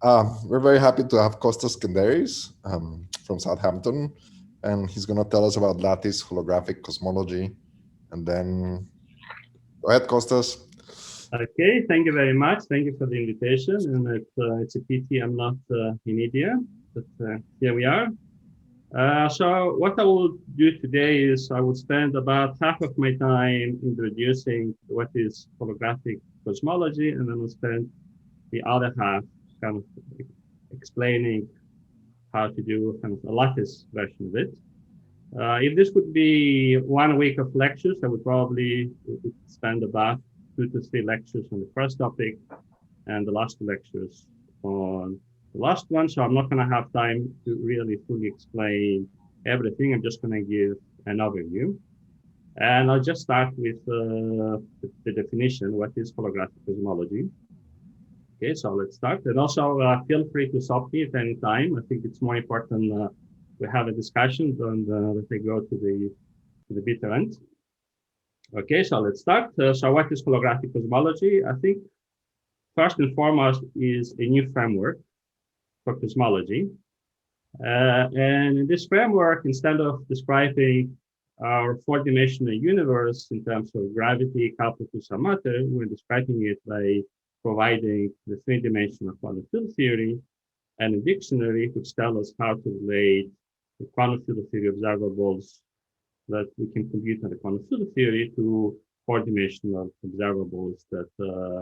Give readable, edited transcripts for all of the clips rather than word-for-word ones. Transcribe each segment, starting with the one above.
We're very happy to have Kostas Skenderis from Southampton, and he's going to tell us about Lattice, holographic cosmology. And then, go ahead, Kostas. Okay, thank you very much. Thank you for the invitation. And it's a pity I'm not in India, but here we are. So what I will do today is I will spend about half of my time introducing what is holographic cosmology, and then I'll spend the other half kind of explaining how to do kind of a lattice version of it. If this would be 1 week of lectures, I would probably spend about 2 to 3 lectures on the first topic and the last 2 lectures on the last one. So I'm not going to have time to really fully explain everything. I'm just going to give an overview. And I'll just start with the definition. What is holographic cosmology? Okay, so let's start. And also feel free to stop me at any time. I think it's more important we have a discussion than that they go to the bitter end. Okay, so let's start. So what is holographic cosmology? I think first and foremost is a new framework for cosmology. And in this framework, instead of describing our four-dimensional universe in terms of gravity coupled to some matter, we're describing it by providing the three-dimensional quantum field theory and a dictionary which tell us how to relate the quantum field theory observables that we can compute on the quantum field theory to four-dimensional observables that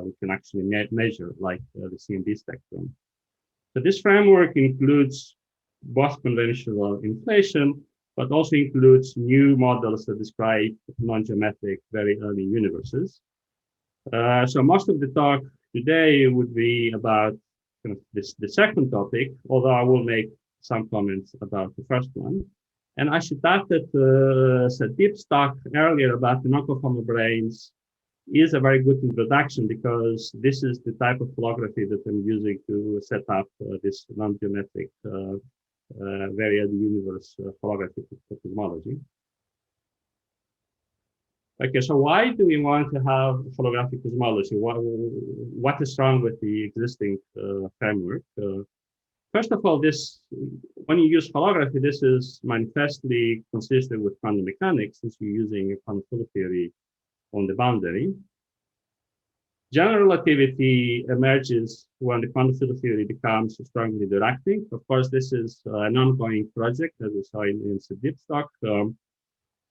we can actually measure, like the CMB spectrum. So this framework includes both conventional inflation, but also includes new models that describe non-geometric, very early universes. So most of the talk today would be about kind of the second topic, although I will make some comments about the first one. And I should add that Satip's talk earlier about the non-conformal brains is a very good introduction because this is the type of holography that I'm using to set up this non-geometric very early universe holography cosmology. Okay, so why do we want to have holographic cosmology? What is wrong with the existing framework? First of all, when you use holography, this is manifestly consistent with quantum mechanics since you're using a quantum field theory on the boundary. General relativity emerges when the quantum field theory becomes strongly directing. Of course, this is an ongoing project, as we saw in Sadip's talk.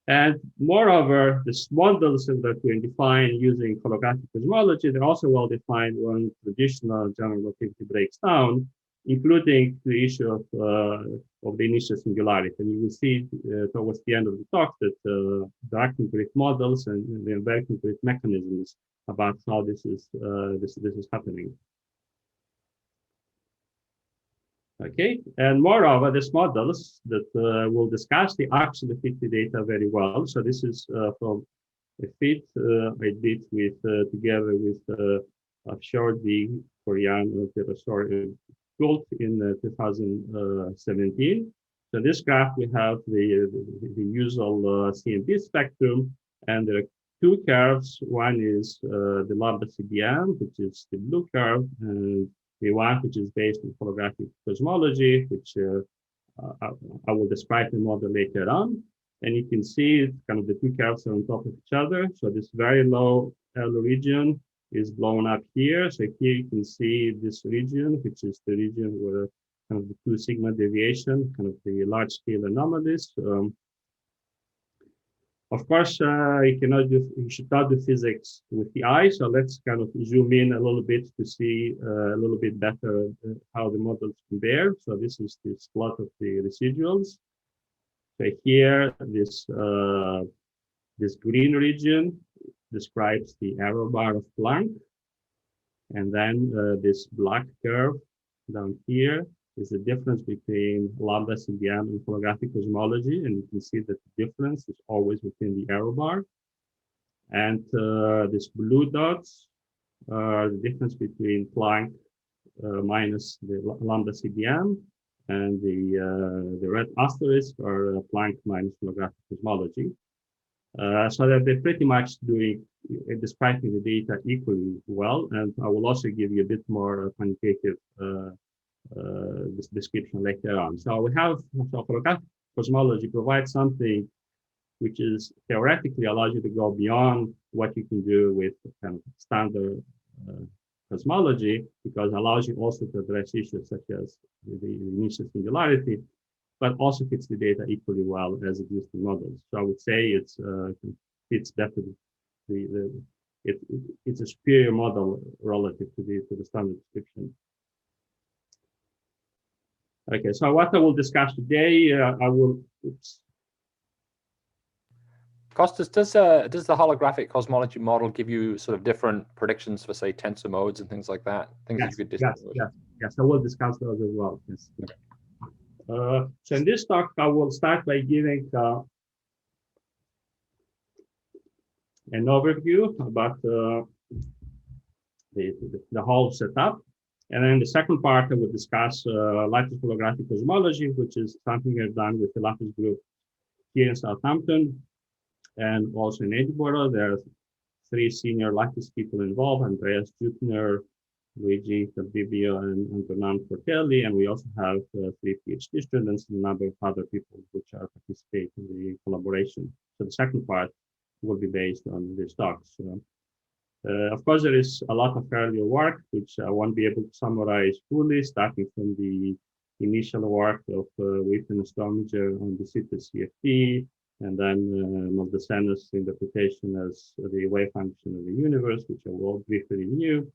And moreover, the models that we define using holographic cosmology, they're also well defined when traditional general relativity breaks down, including the issue of the initial singularity. And you will see towards the end of the talk that there are concrete models and there are very concrete mechanisms about how this is happening. Okay, and moreover, these models that we'll discuss, they actually fit the data very well. So this is from a fit I did with together with I've showed the Korean story built in 2017. So this graph we have the usual CMB spectrum, and there are two curves. One is the lambda CDM, which is the blue curve, and the one which is based on holographic cosmology, which I will describe the model later on. And you can see kind of the two curves are on top of each other. So this very low L region is blown up here. So here you can see this region, which is the region where kind of the 2 sigma deviation, kind of the large scale anomalies. Of course, you should not do physics with the eye. So let's kind of zoom in a little bit to see a little bit better how the models compare. So this is this plot of the residuals. So here, this green region describes the error bar of Planck. And then this black curve down here is the difference between lambda CDM and holographic cosmology. And you can see that the difference is always within the error bar. And these blue dots are the difference between Planck minus the lambda CDM, and the red asterisk are Planck minus holographic cosmology. So that they're pretty much describing the data equally well. And I will also give you a bit more quantitative this description later on. So we have holographic cosmology provides something which is theoretically allows you to go beyond what you can do with kind of standard cosmology, because it allows you also to address issues such as the initial singularity, but also fits the data equally well as existing models. So I would say it's definitely it's a superior model relative to the standard description. Okay, so what I will discuss today, Kostas, does the holographic cosmology model give you sort of different predictions for, say, tensor modes and things like that? Things yes, that you could distinguish? Yes, I will discuss those as well. Yes. Okay. So in this talk, I will start by giving an overview about the whole setup. And then the second part, I will discuss lattice holographic cosmology, which is something I've done with the Lattice group here in Southampton and also in Edinburgh. There are 3 senior Lattice people involved: Andreas Jutner, Luigi Tabibio, and Antonin Portelli. And we also have 3 PhD students and a number of other people which are participating in the collaboration. So the second part will be based on these talks. Of course, there is a lot of earlier work, which I won't be able to summarize fully, starting from the initial work of Wiseman and Strominger on the CFT, and then Moldesena's interpretation as the wave function of the universe, which I will briefly review.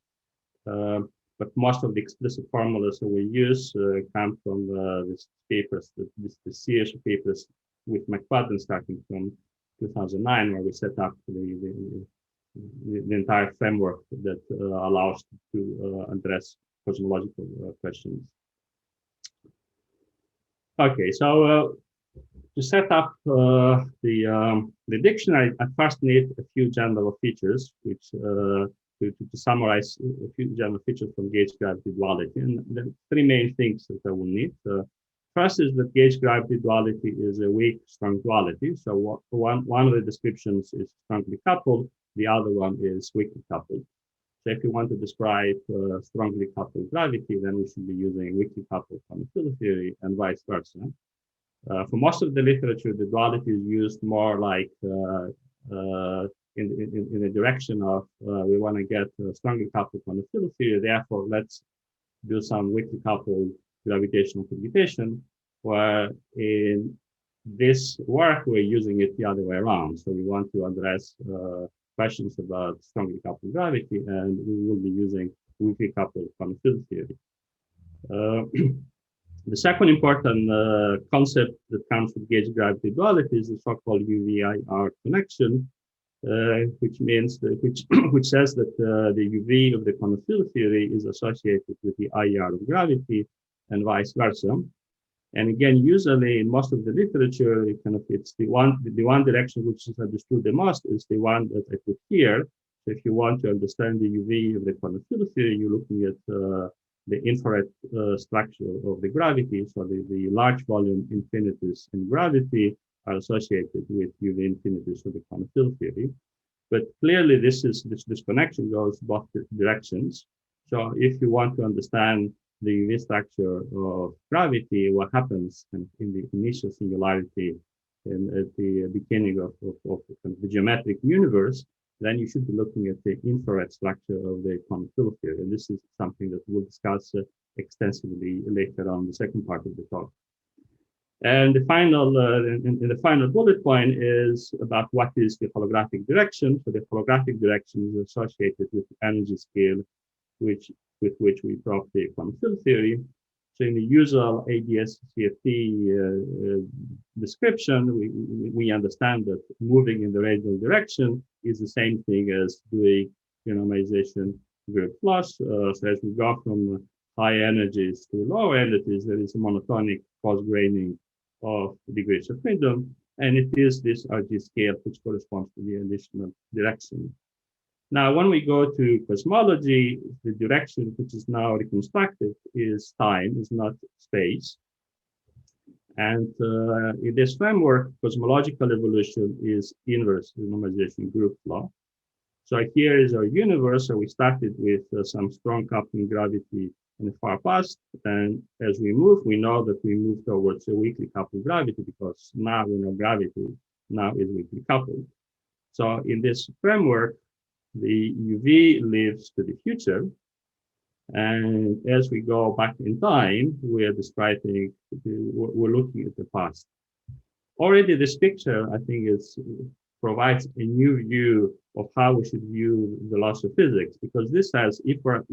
But most of the explicit formulas that we use come from these papers, the series of papers with McFadden starting from 2009, where we set up the entire framework that allows to address cosmological questions. Okay, so to set up the dictionary, I first need a few general features, which to summarize a few general features from gauge gravity duality. And the 3 main things that I will need. First is that gauge gravity duality is a weak strong duality. So one of the descriptions is strongly coupled, the other one is weakly coupled. So if you want to describe strongly coupled gravity, then we should be using weakly coupled quantum field theory and vice versa. For most of the literature, the duality is used more like in the direction of we want to get strongly coupled quantum field theory. Therefore, let's do some weakly coupled gravitational computation, where in this work, we're using it the other way around. So we want to address questions about strongly coupled gravity, and we will be using weakly coupled quantum field theory. The second important concept that comes with gauge gravity duality is the so-called UV-IR connection, which means that, which says that the UV of the quantum field theory is associated with the IR of gravity, and vice versa. And again, usually in most of the literature, it's the one direction which is understood the most is the one that I put here. So if you want to understand the UV of the quantum field theory, you're looking at the infrared structure of the gravity. So the large volume infinities in gravity are associated with UV infinities of the quantum field theory. But clearly, this connection goes both directions. So if you want to understand the UV structure of gravity, what happens in the initial singularity and at the beginning of the geometric universe, then you should be looking at the infrared structure of the quantum field theory. And this is something that we'll discuss extensively later on the second part of the talk. And the final, the final bullet point is about what is the holographic direction. So the holographic direction is associated with the energy scale, with which we prove the quantum field theory. So in the usual ADS-CFT description, we understand that moving in the radial direction is the same thing as doing renormalization group plus. So as we go from high energies to low energies, there is a monotonic cross-graining of degrees of freedom, and it is this RG scale which corresponds to the additional direction. Now, when we go to cosmology, the direction which is now reconstructed is time, is not space. And in this framework, cosmological evolution is inverse renormalization group law. So here is our universe. So we started with some strong coupling gravity in the far past. And as we move, we know that we move towards a weakly coupled gravity because now we know gravity now is weakly coupled. So in this framework, the UV lives to the future. And as we go back in time, we're describing, we're looking at the past. Already this picture, I think, provides a new view of how we should view the laws of physics, because this says if we're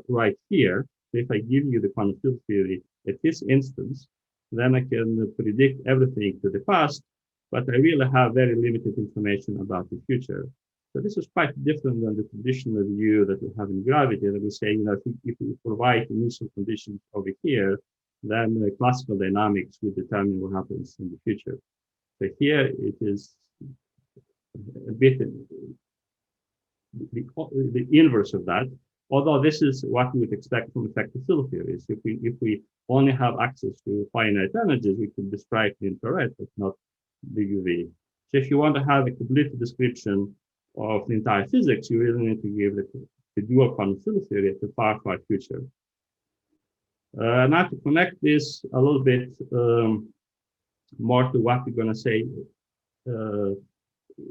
right here, so if I give you the quantum field theory at this instance, then I can predict everything to the past, but I really have very limited information about the future. So this is quite different than the traditional view that we have in gravity, that we say, you know, if we provide initial conditions over here, then classical dynamics will determine what happens in the future. So here it is a bit the inverse of that, although this is what we would expect from effective field theories. If we only have access to finite energies, we can describe the infrared, but not the UV. So if you want to have a complete description of the entire physics, you really need to give the dual quantum field theory at the far, far future. Now to connect this a little bit more to what we're going to say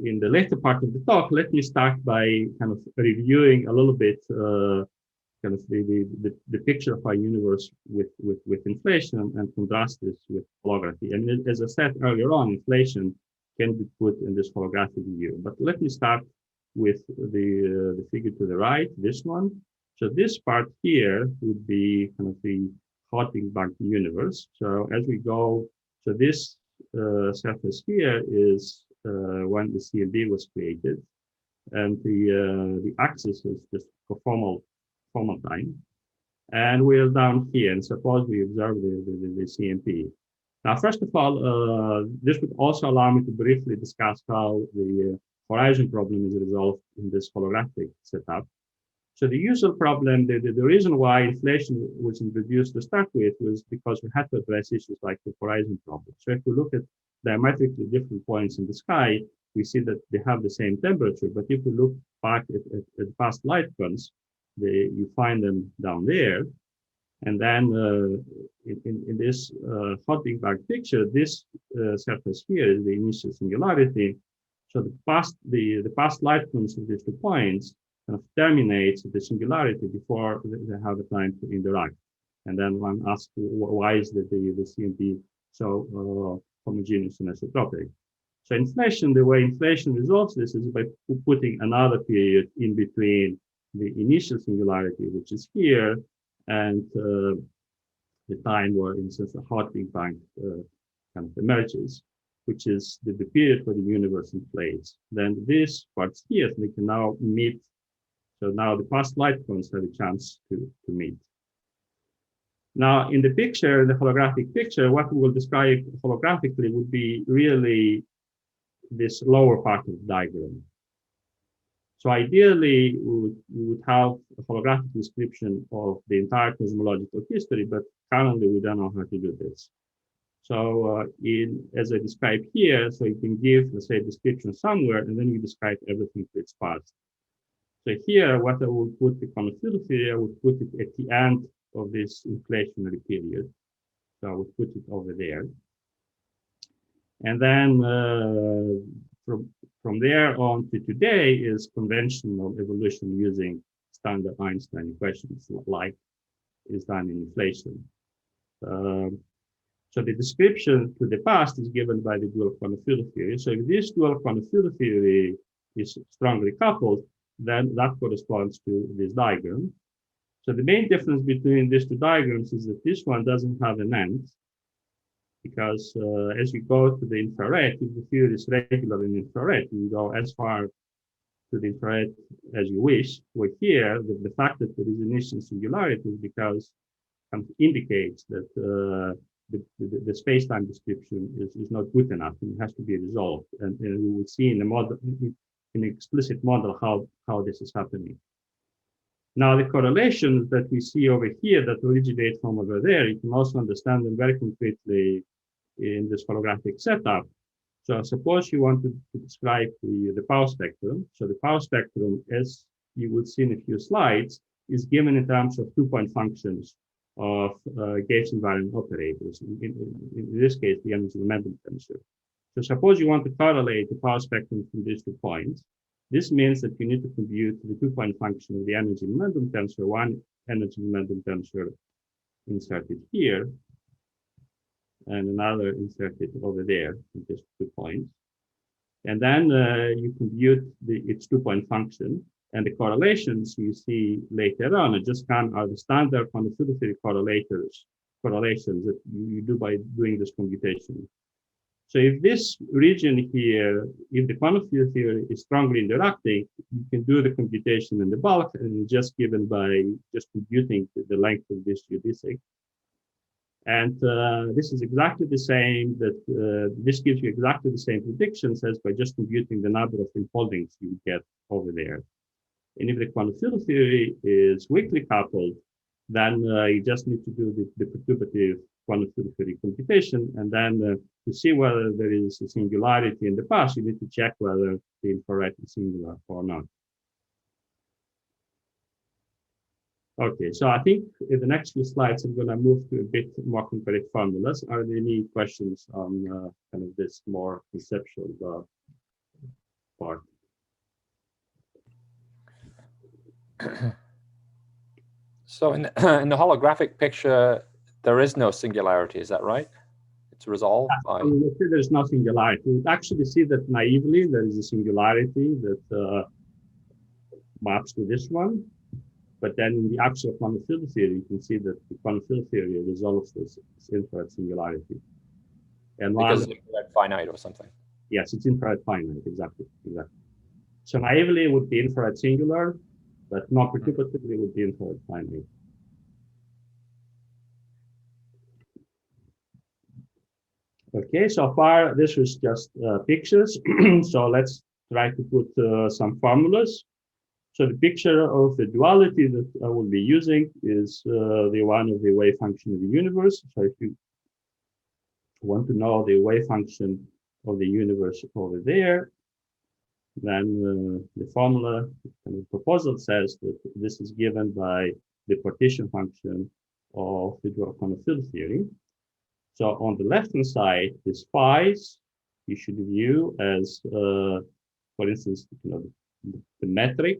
in the later part of the talk, let me start by kind of reviewing a little bit kind of the picture of our universe with inflation and contrast this with holography. And as I said earlier on, inflation can be put in this holographic view. But let me start with the figure to the right, this one. So this part here would be kind of the hot Big Bang universe. So as we go, so this surface here is when the CMB was created, and the axis is just for formal time, and we're down here. And suppose we observe the CMP. Now, first of all, this would also allow me to briefly discuss how the horizon problem is resolved in this holographic setup. So the usual problem, the reason why inflation was introduced to start with was because we had to address issues like the horizon problem. So if we look at diametrically different points in the sky, we see that they have the same temperature. But if we look back at past light cones, you find them down there. And then in this hot Big Bang picture, this surface here is the initial singularity. So the past light cones of these 2 points kind of terminates the singularity before they have the time to interact. And then one asks, why is the CMP so homogeneous and isotropic? So inflation, the way inflation resolves this is by putting another period in between the initial singularity, which is here, and the time where, in sense, the hot Big Bang kind of emerges, which is the period where the universe inflates. Then this part here, they can now meet. So now the past light cones have a chance to meet. Now, in the picture, the holographic picture, what we will describe holographically would be really this lower part of the diagram. So ideally, we would have a holographic description of the entire cosmological history, but currently we don't know how to do this. So as I described here, so you can give, let's say, a description somewhere, and then you describe everything to its past. So here, what I would put the quantum field theory, I would put it at the end of this inflationary period. So I would put it over there. And then from there on to today is conventional evolution using standard Einstein equations, like is done in inflation. So the description to the past is given by the dual quantum field theory. So if this dual quantum field theory is strongly coupled, then that corresponds to this diagram. So the main difference between these 2 diagrams is that this one doesn't have an end, because as you go to the infrared, if the field is regular in infrared, you go as far to the infrared as you wish. Where here, the fact that there is initial singularity is because kind of indicates that the space-time description is not good enough and it has to be resolved. And we will see in the model, in the explicit model, how this is happening. Now, the correlations that we see over here that originate from over there, you can also understand them very concretely in this holographic setup. So suppose you want to describe the power spectrum. So the power spectrum, as you will see in a few slides, is given in terms of 2-point functions of gauge invariant operators, in this case, the energy momentum tensor. So suppose you want to correlate the power spectrum from these 2 points. This means that you need to compute the 2-point function of the energy momentum tensor, one energy momentum tensor inserted here, and another inserted over there, just 2 points. And then you compute its 2-point function, and the correlations you see later on are the standard quantum theory correlations that you do by doing this computation. So if this region here, if the quantum field theory is strongly interacting, you can do the computation in the bulk and just given by just computing the length of this geodesic. And this is exactly the same this gives you exactly the same predictions as by just computing the number of enfoldings you get over there. And if the quantum field theory is weakly coupled, then you just need to do the perturbative quantum field theory computation. And then to see whether there is a singularity in the past, you need to check whether the infrared is singular or not. Okay, so I think in the next few slides, I'm going to move to a bit more concrete formulas. Are there any questions on kind of this more conceptual part? So in the holographic picture, there is no singularity, is that right? It's resolved by... There's no singularity. We actually see that naively there is a singularity that maps to this one. But then in the actual quantum field theory, you can see that the quantum field theory resolves this infrared singularity. And because it's infrared finite or something. Yes, it's infrared finite, exactly. So naively it would be infrared singular, but not perturbatively it would be infrared finite. Okay, so far this was just pictures. So let's try to put some formulas. So the picture of the duality that I will be using is the one of the wave function of the universe. So if you want to know the wave function of the universe over there, then the formula and the proposal says that this is given by the partition function of the dual quantum field theory. So on the left-hand side, this phi's you should view as, for instance, the metric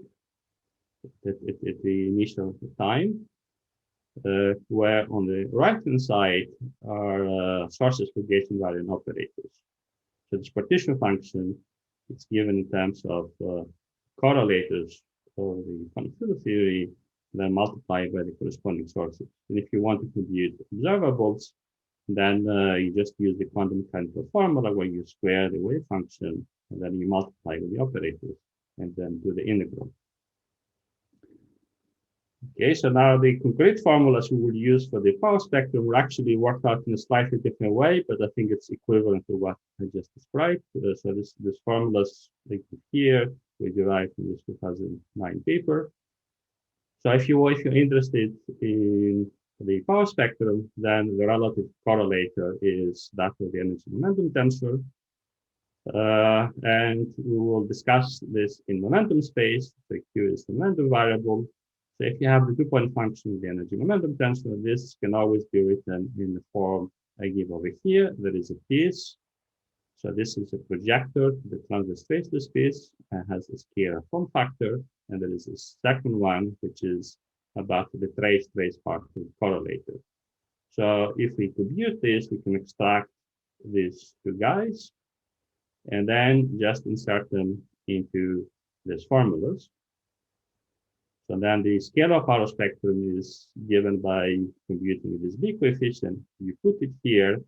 at the initial time, where on the right-hand side are sources for gauge invariant operators. So this partition function is given in terms of correlators of the quantum field theory, then multiplied by the corresponding sources. And if you want to compute observables, then you just use the quantum mechanical formula where you square the wave function, and then you multiply with the operators, and then do the integral. Okay, so now the concrete formulas we will use for the power spectrum were actually worked out in a slightly different way, but I think it's equivalent to what I just described. So this formulas linked here, we derived from this 2009 paper. So if you're interested in the power spectrum, then the relative correlator is that of the energy momentum tensor. And we will discuss this in momentum space. So Q is the momentum variable. So if you have the 2-point function of the energy momentum tensor, this can always be written in the form I give over here. There is a piece. So this is a projector that transits traceless piece and has a scalar form factor. And there is a second one, which is about the trace part of the correlator. So if we compute this, we can extract these two guys and then just insert them into these formulas. So then the scalar power spectrum is given by computing this B coefficient. You put it here,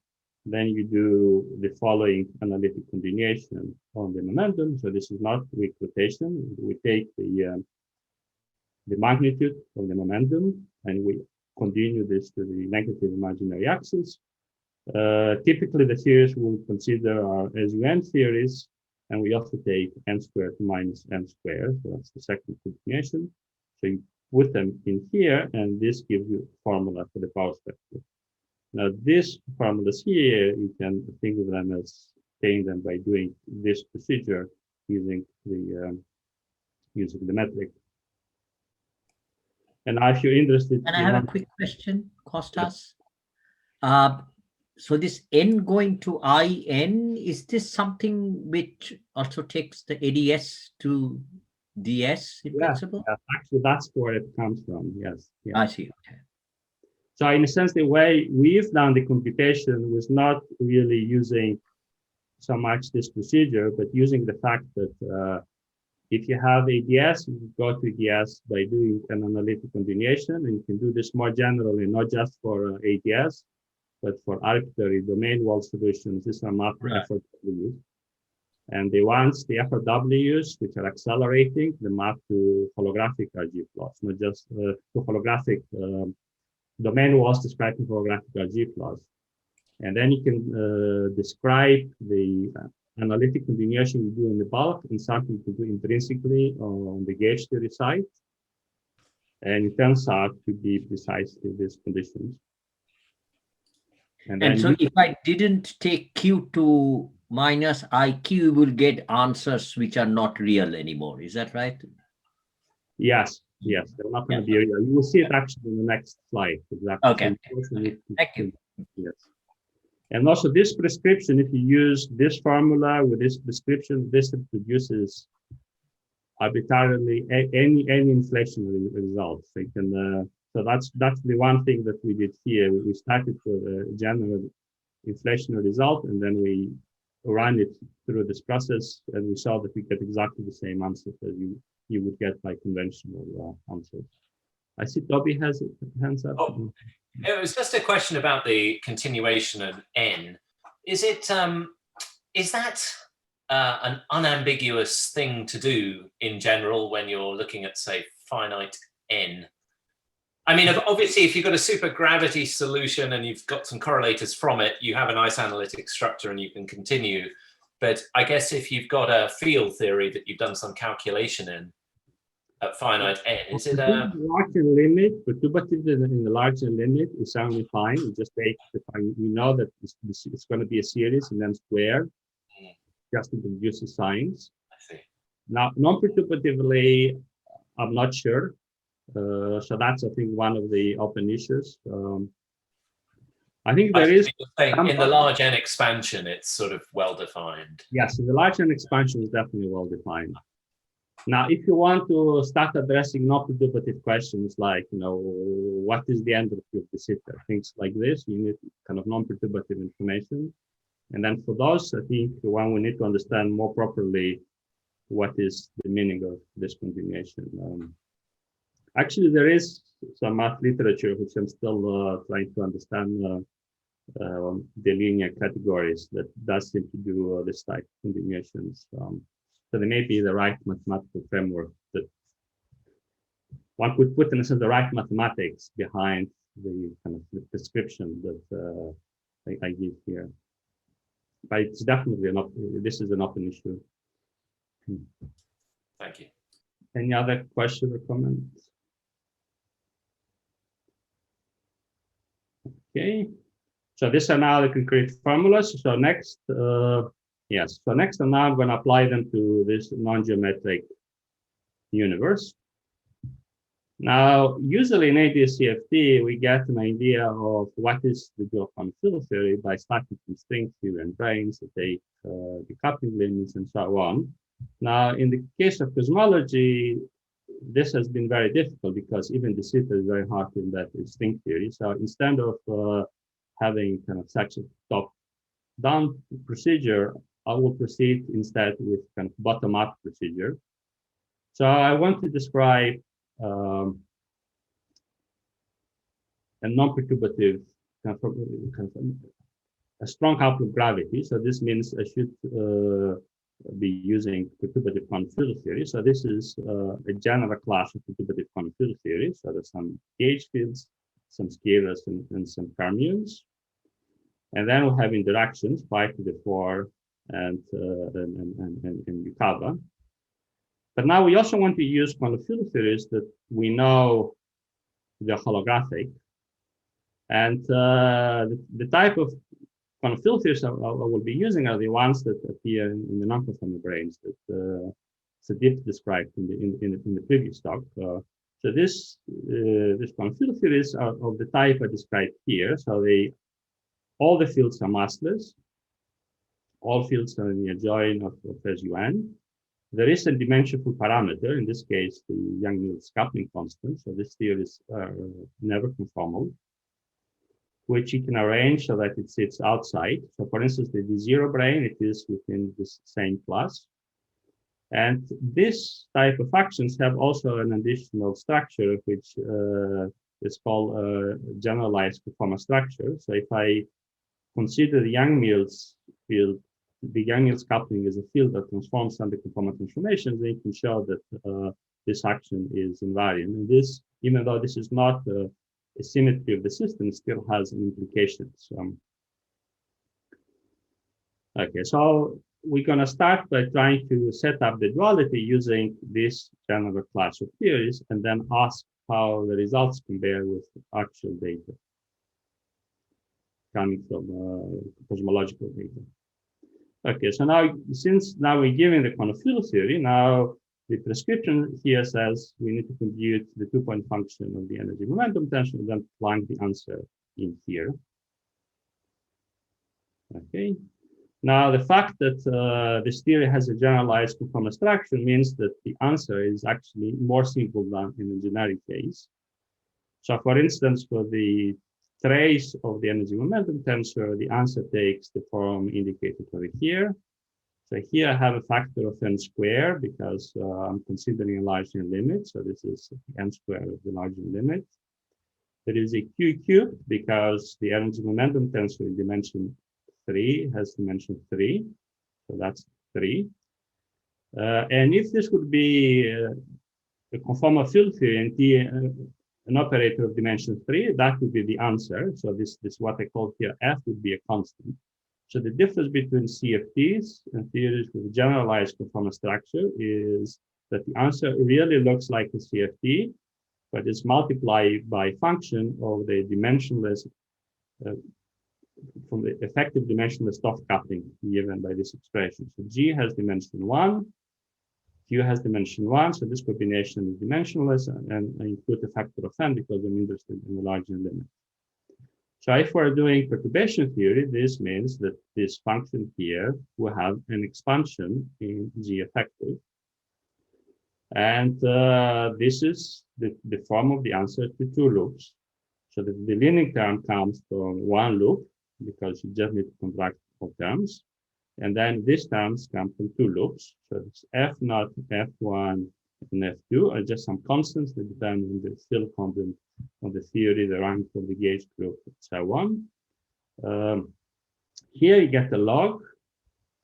then you do the following analytic continuation on the momentum. So this is not weak rotation. We take the magnitude of the momentum and we continue this to the negative imaginary axis. Typically, the theories we'll consider are SUN theories, and we also take n squared minus n squared. So that's the second continuation. So you put them in here, and this gives you a formula for the power spectrum. Now, these formulas here, you can think of them as obtaining them by doing this procedure using the metric. And now if you're interested... And I have a quick question, Kostas. So this n going to in, is this something which also takes the ADS to DS in principle? Yeah, actually, that's where it comes from. Yes. Yeah. I see. Okay. So in a sense, the way we've done the computation was not really using so much this procedure, but using the fact that if you have ADS, you go to ADS by doing an analytic continuation, and you can do this more generally, not just for ADS, but for arbitrary domain wall solutions. These are mapped FRWs. And the ones, the FRWs, which are accelerating, they map to holographic RG plots, not just to holographic domain walls describing holographic RG plots. And then you can describe the analytic continuation you do in the bulk and something to do intrinsically on the gauge theory side. And it turns out to be precisely these conditions. And so if I didn't take Q to minus IQ, you will get answers which are not real anymore. Is that right? Yes, yes. They're not going to be real. You will see it actually in the next slide. Exactly. Okay. So thank you. Yes. And also this prescription, if you use this formula with this prescription, this produces arbitrarily any inflationary results. So you can, so that's the one thing that we did here. We started with a general inflationary result, and then we ran it through this process, and we saw that we get exactly the same answers as you would get by conventional answers. I see Toby has hands up. Oh, it was just a question about the continuation of n. Is it is that an unambiguous thing to do in general when you're looking at, say, finite n? I mean, obviously, if you've got a supergravity solution and you've got some correlators from it, you have a nice analytic structure and you can continue. But I guess if you've got a field theory that you've done some calculation in at finite n, is it a... larger limit, perturbative in the larger limit is certainly fine. You just take the time, you know that it's going to be a series and then square, just to produce the signs. I see. Now, non-perturbatively, I'm not sure. So that's, I think, one of the open issues. I think there is... In the large n expansion, it's sort of well-defined. Yes, the large n expansion is definitely well-defined. Now, if you want to start addressing non-perturbative questions like, you know, what is the entropy of the sitter, things like this, you need kind of non-perturbative information. And then for those, I think one we need to understand more properly what is the meaning of this continuation. Actually, there is some math literature which I'm still trying to understand the linear categories that does seem to do this type of continuations. So there may be the right mathematical framework that one could put in a sense the right mathematics behind the kind of the description that I give here. But it's definitely this is an open issue. Thank you. Any other question or comments? Okay, so these are now the concrete formulas. So next, yes, so next and now I'm going to apply them to this non-geometric universe. Now, usually in ADS-CFT, we get an idea of what is the Diophant field theory by starting from string theory and branes that take decoupling limits and so on. Now, in the case of cosmology, this has been very difficult because even the sitter is very hard to embed in string theory. So instead of having kind of such a top-down procedure, I will proceed instead with kind of bottom-up procedure. So I want to describe a non-perturbative kind of a strong outlook gravity. So this means I should be using perturbative quantum field theory. So this is a general class of perturbative quantum field theory. So there's some gauge fields, some scalars, and some fermions. And then we'll have interactions, pi to the 4 and Yukawa. But now we also want to use quantum field theories that we know they're holographic. And the type of quantum field theories I will be using are the ones that appear in the non-conformal branes that Sadip described in the previous talk. So this quantum field theories are of the type I described here. So all the fields are massless. All fields are in the adjoint of SUN. There is a dimensionful parameter, in this case, the Yang-Mills coupling constant. So this theory is never conformal, which you can arrange so that it sits outside. So for instance, the D0 brane, it is within this same class. And this type of functions have also an additional structure, which is called generalized conformal structure. So if I consider the Yang-Mills field, the Yang-Mills coupling is a field that transforms under conformal transformations, then you can show that this action is invariant. And this, even though this is not a symmetry of the system, still has an implication. Okay, so we're going to start by trying to set up the duality using this general class of theories, and then ask how the results compare with actual data coming from cosmological data. Okay, so now, since now we're given the quantum field theory, now the prescription here says we need to compute the two-point function of the energy momentum tension and then plug the answer in here. Okay. Now, the fact that this theory has a generalized conformal structure means that the answer is actually more simple than in the generic case. So, for instance, for the trace of the energy momentum tensor, the answer takes the form indicated over here. So here I have a factor of n squared because I'm considering a Largian limit. So this is n squared of the Largian limit. There is a q cubed because the energy momentum tensor in dimension 3 has dimension 3. So that's 3. And if this would be a conformal field theory and T an operator of dimension 3, that would be the answer. So this what I call here F would be a constant. So the difference between CFTs and theories with generalized conformal structure is that the answer really looks like a CFT, but it's multiplied by function of the dimensionless, from the effective dimensionless Toff coupling given by this expression. So G has dimension 1, Q has dimension 1, so this combination is dimensionless, and I include a factor of n because I'm interested in the Largian limit. So if we're doing perturbation theory, this means that this function here will have an expansion in G effective. And this is the form of the answer to two loops. So the linear term comes from one loop because you just need to contract all terms. And then these terms come from two loops. So it's F0, F1, and F2 are just some constants that determine the field content of the theory, the rank of the gauge group, and so on. Here you get the log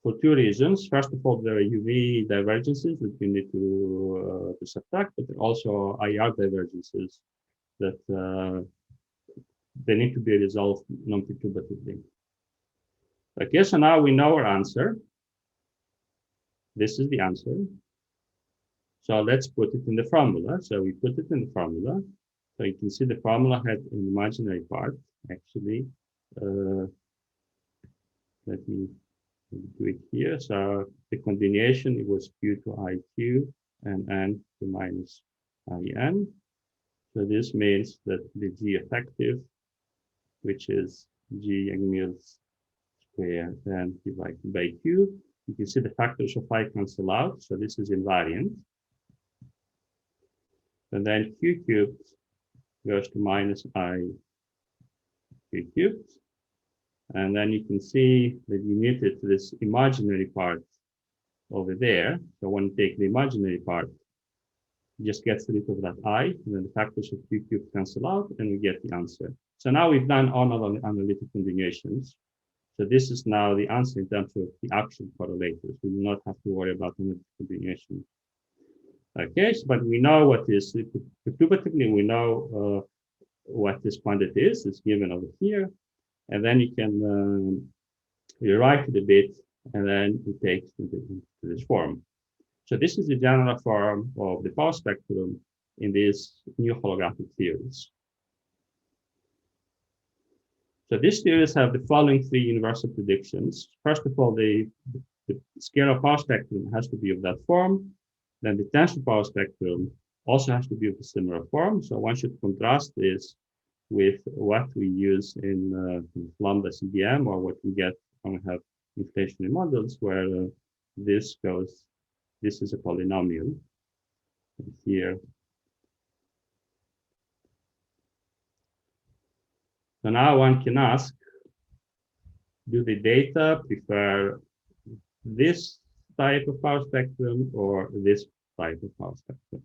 for two reasons. First of all, there are UV divergences that you need to subtract, but there are also IR divergences that they need to be resolved non-perturbatively. Okay, so now we know our answer. This is the answer. So let's put it in the formula. So we put it in the formula. So you can see the formula had an imaginary part, actually. Let me do it here. So the combination, it was Q to IQ and N to minus IN. So this means that the G effective, which is G Yang-Mills squared and divided by Q, you can see the factors of I cancel out. So this is invariant. And then Q cubed goes to minus I Q cubed. And then you can see that you muted this imaginary part over there. So when you take the imaginary part, you just get rid of that I, and then the factors of Q cubed cancel out, and we get the answer. So now we've done all of the analytic combinations. So this is now the answer in terms of the actual correlators. We do not have to worry about analytic combination. Okay, so, but we know what is, perturbatively, we know what this quantity is. It's given over here. And then you can rewrite it a bit, and then it takes to this form. So this is the general form of the power spectrum in these new holographic theories. So these theories have the following three universal predictions. First of all, the scalar power spectrum has to be of that form. Then the tensor power spectrum also has to be of a similar form. So one should contrast this with what we use in lambda CDM, or what we get when we have inflationary models, where this is a polynomial. And here. So now one can ask, do the data prefer this type of power spectrum or this type of power spectrum?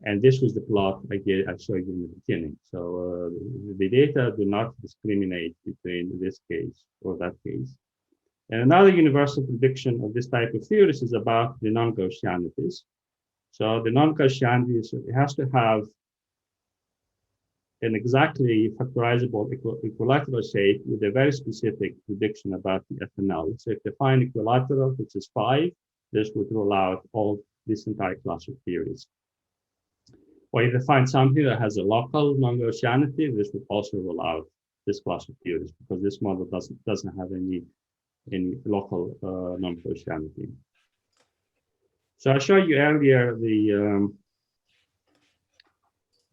And this was the plot I showed you in the beginning. So the data do not discriminate between this case or that case. And another universal prediction of this type of theories is about the non-Gaussianities. So the non-Gaussianities, it has to have an exactly factorizable equilateral shape with a very specific prediction about the FNL. So if they find equilateral, which is 5, this would rule out all this entire class of theories. Or if they find something that has a local non-Gaussianity, this would also rule out this class of theories, because this model doesn't have any local non-Gaussianity. So I showed you earlier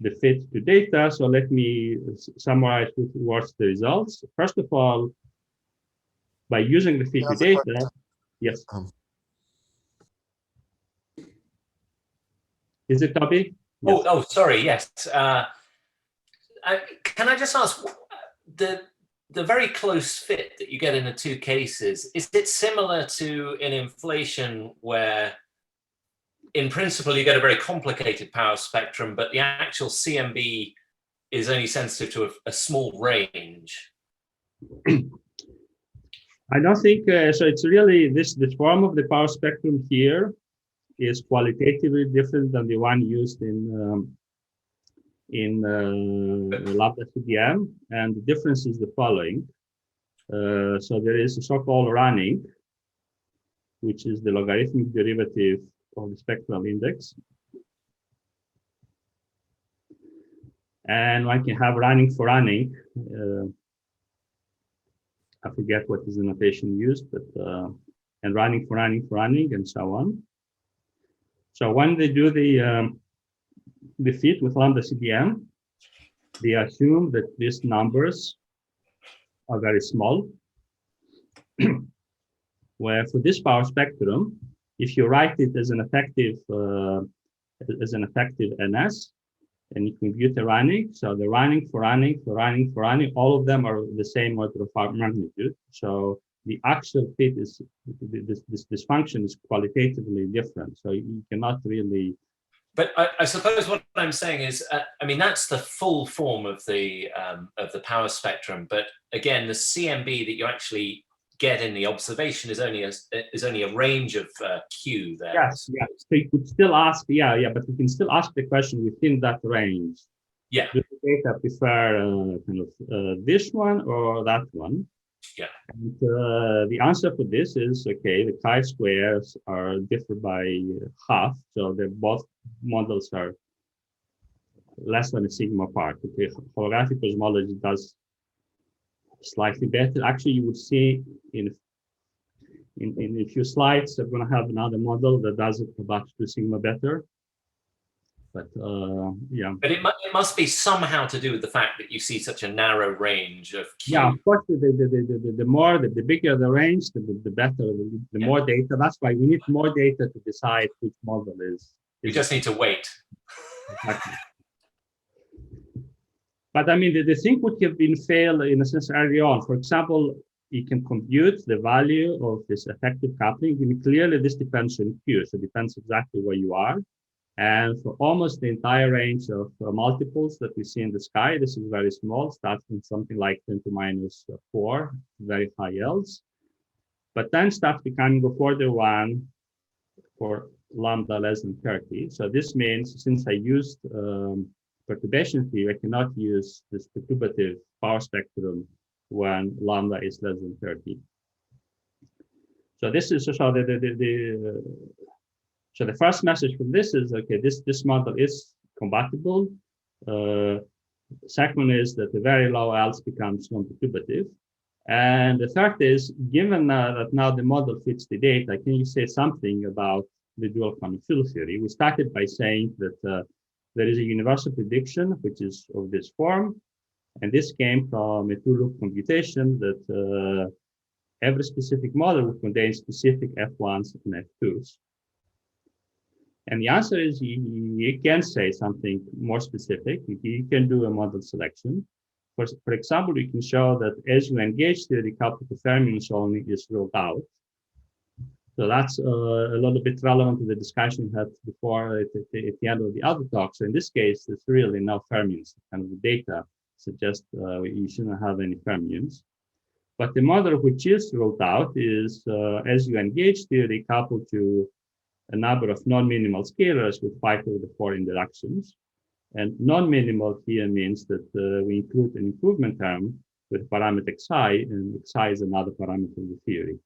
the fit to data. So let me summarize what's the results. First of all, by using the fit to data, yes. Is it Toby? Yes. Oh, sorry. Yes. Can I just ask, the very close fit that you get in the two cases, is it similar to in inflation, where in principle you get a very complicated power spectrum, but the actual CMB is only sensitive to a small range? I don't think so. It's really this form of the power spectrum here is qualitatively different than the one used in lambda CDM, and the difference is the following. So there is a so-called running, which is the logarithmic derivative of the spectral index, and one can have running for running. I forget what is the notation used, but and running for running, and so on. So when they do the fit with lambda CDM, they assume that these numbers are very small. Where for this power spectrum, if you write it as an effective NS, and you compute the running, so the running for running, all of them are the same order of magnitude. So the actual fit is this function is qualitatively different. So you cannot really. But I suppose what I'm saying is, I mean, that's the full form of the power spectrum. But again, the CMB that you actually get in the observation is only a range of Q there. Yes, yeah. So you could still ask, but you can still ask the question within that range. Yeah. Do the data prefer this one or that one? Yeah. And the answer for this is, okay, the chi-squares differ by half, so they're both models are less than a sigma apart. Okay, holographic cosmology does slightly better. Actually, you would see in a few slides, I'm going to have another model that does it about 2 sigma better. But yeah. But it must be somehow to do with the fact that you see such a narrow range of Q. Yeah, of course, the bigger the range, the better, the more data. That's why we need more data to decide which model is. You just need to wait. Exactly. But I mean, the thing would have been failed in a sense early on. For example, you can compute the value of this effective coupling. I mean, clearly, this depends on Q, so it depends exactly where you are. And for almost the entire range of multiples that we see in the sky, this is very small, starts from something like 10 to minus 4, very high L's. But then starts becoming a further one for lambda less than 30. So this means, since I used perturbation theory, I cannot use this perturbative power spectrum when lambda is less than 30. So this is so so the first message from this is, okay, this model is compatible. Second is that the very low L's becomes non-perturbative. And the third is, given that now the model fits the data, can you say something about the dual quantum field theory. We started by saying that there is a universal prediction, which is of this form. And this came from a two-loop computation that every specific model would contain specific F1s and F2s. And the answer is you can say something more specific. You can do a model selection. For example, you can show that as you engage theory coupled to fermions only is ruled out. So that's a little bit relevant to the discussion we had before at the end of the other talk. So in this case, there's really no fermions. Kind of the data suggests you shouldn't have any fermions. But the model which is ruled out is as you engage theory coupled to a number of non-minimal scalars with 5 over the 4 interactions. And non-minimal here means that we include an improvement term with parameter xi, and xi is another parameter of the theory.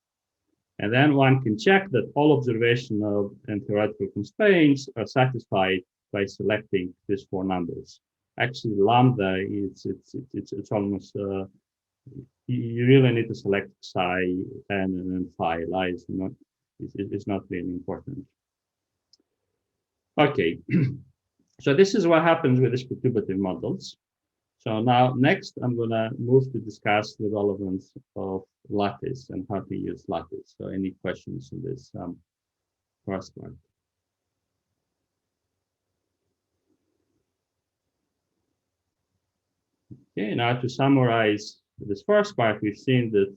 And then one can check that all observational and theoretical constraints are satisfied by selecting these 4 numbers. Actually, lambda, it's almost, you really need to select psi, n, and then phi. Li is not really important. Okay, so this is what happens with these perturbative models. So now next, I'm gonna move to discuss the relevance of Lattice and how to use Lattice. So any questions in this first one? Okay, now to summarize this first part, we've seen that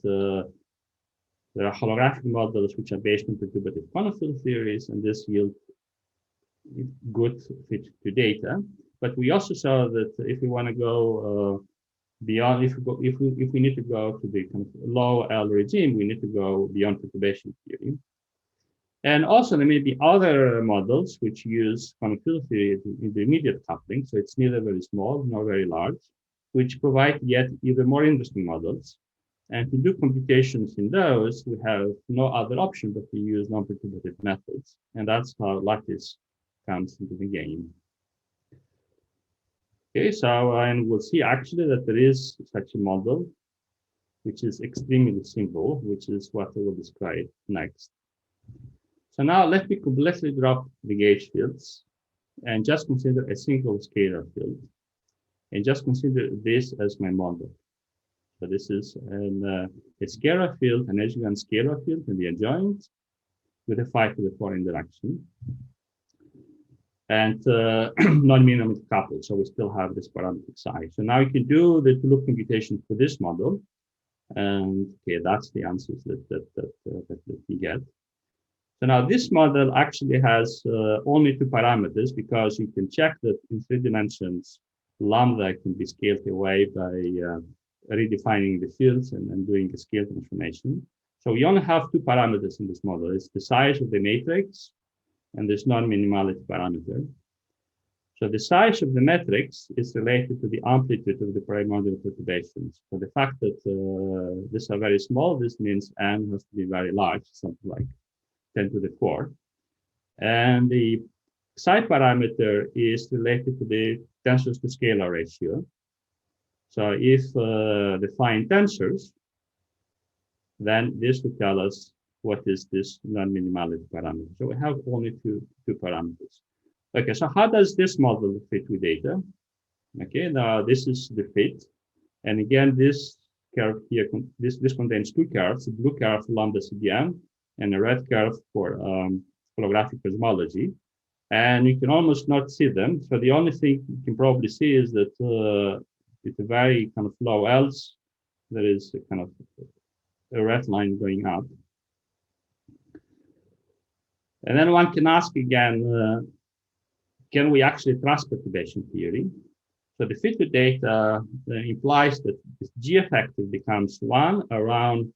there are holographic models which are based on perturbative quantum field theories, and this yield good fit to data. But we also saw that if we want to go beyond, if we need to go to the kind of low L regime, we need to go beyond perturbation theory. And also there may be other models which use quantum field theory in the immediate coupling, so it's neither very small nor very large, which provide yet even more interesting models. And to do computations in those, we have no other option but to use non-perturbative methods. And that's how Lattice comes into the game. Okay, so and we'll see actually that there is such a model, which is extremely simple, which is what I will describe next. So now let me completely drop the gauge fields and just consider a single scalar field. And just consider this as my model. So this is a scalar field, an adjoint scalar field in the adjoint with a 5 to the 4 interaction. And non-minimum coupled, so we still have this parameter psi. So now you can do the two-loop computation for this model. And okay, that's the answers that you get. So now this model actually has only 2 parameters because you can check that in 3 dimensions, lambda can be scaled away by redefining the fields and doing a scale transformation. So we only have 2 parameters in this model. It's the size of the matrix and this non-minimality parameter. So the size of the matrix is related to the amplitude of the primordial perturbations. So the fact that these are very small, this means n has to be very large, something like 10 to the 4. And the psi parameter is related to the tensors to scalar ratio. So if define tensors, then this will tell us what is this non-minimality parameter. So we have only two parameters. Okay, so how does this model fit with data? Okay, now this is the fit. And again, this curve here, this contains 2 curves, a blue curve for lambda CDM and a red curve for holographic cosmology. And you can almost not see them. So the only thing you can probably see is that with a very kind of low L's, there is a kind of a red line going up. And then one can ask again, can we actually trust perturbation theory? So the fit with data implies that this G effective becomes 1 around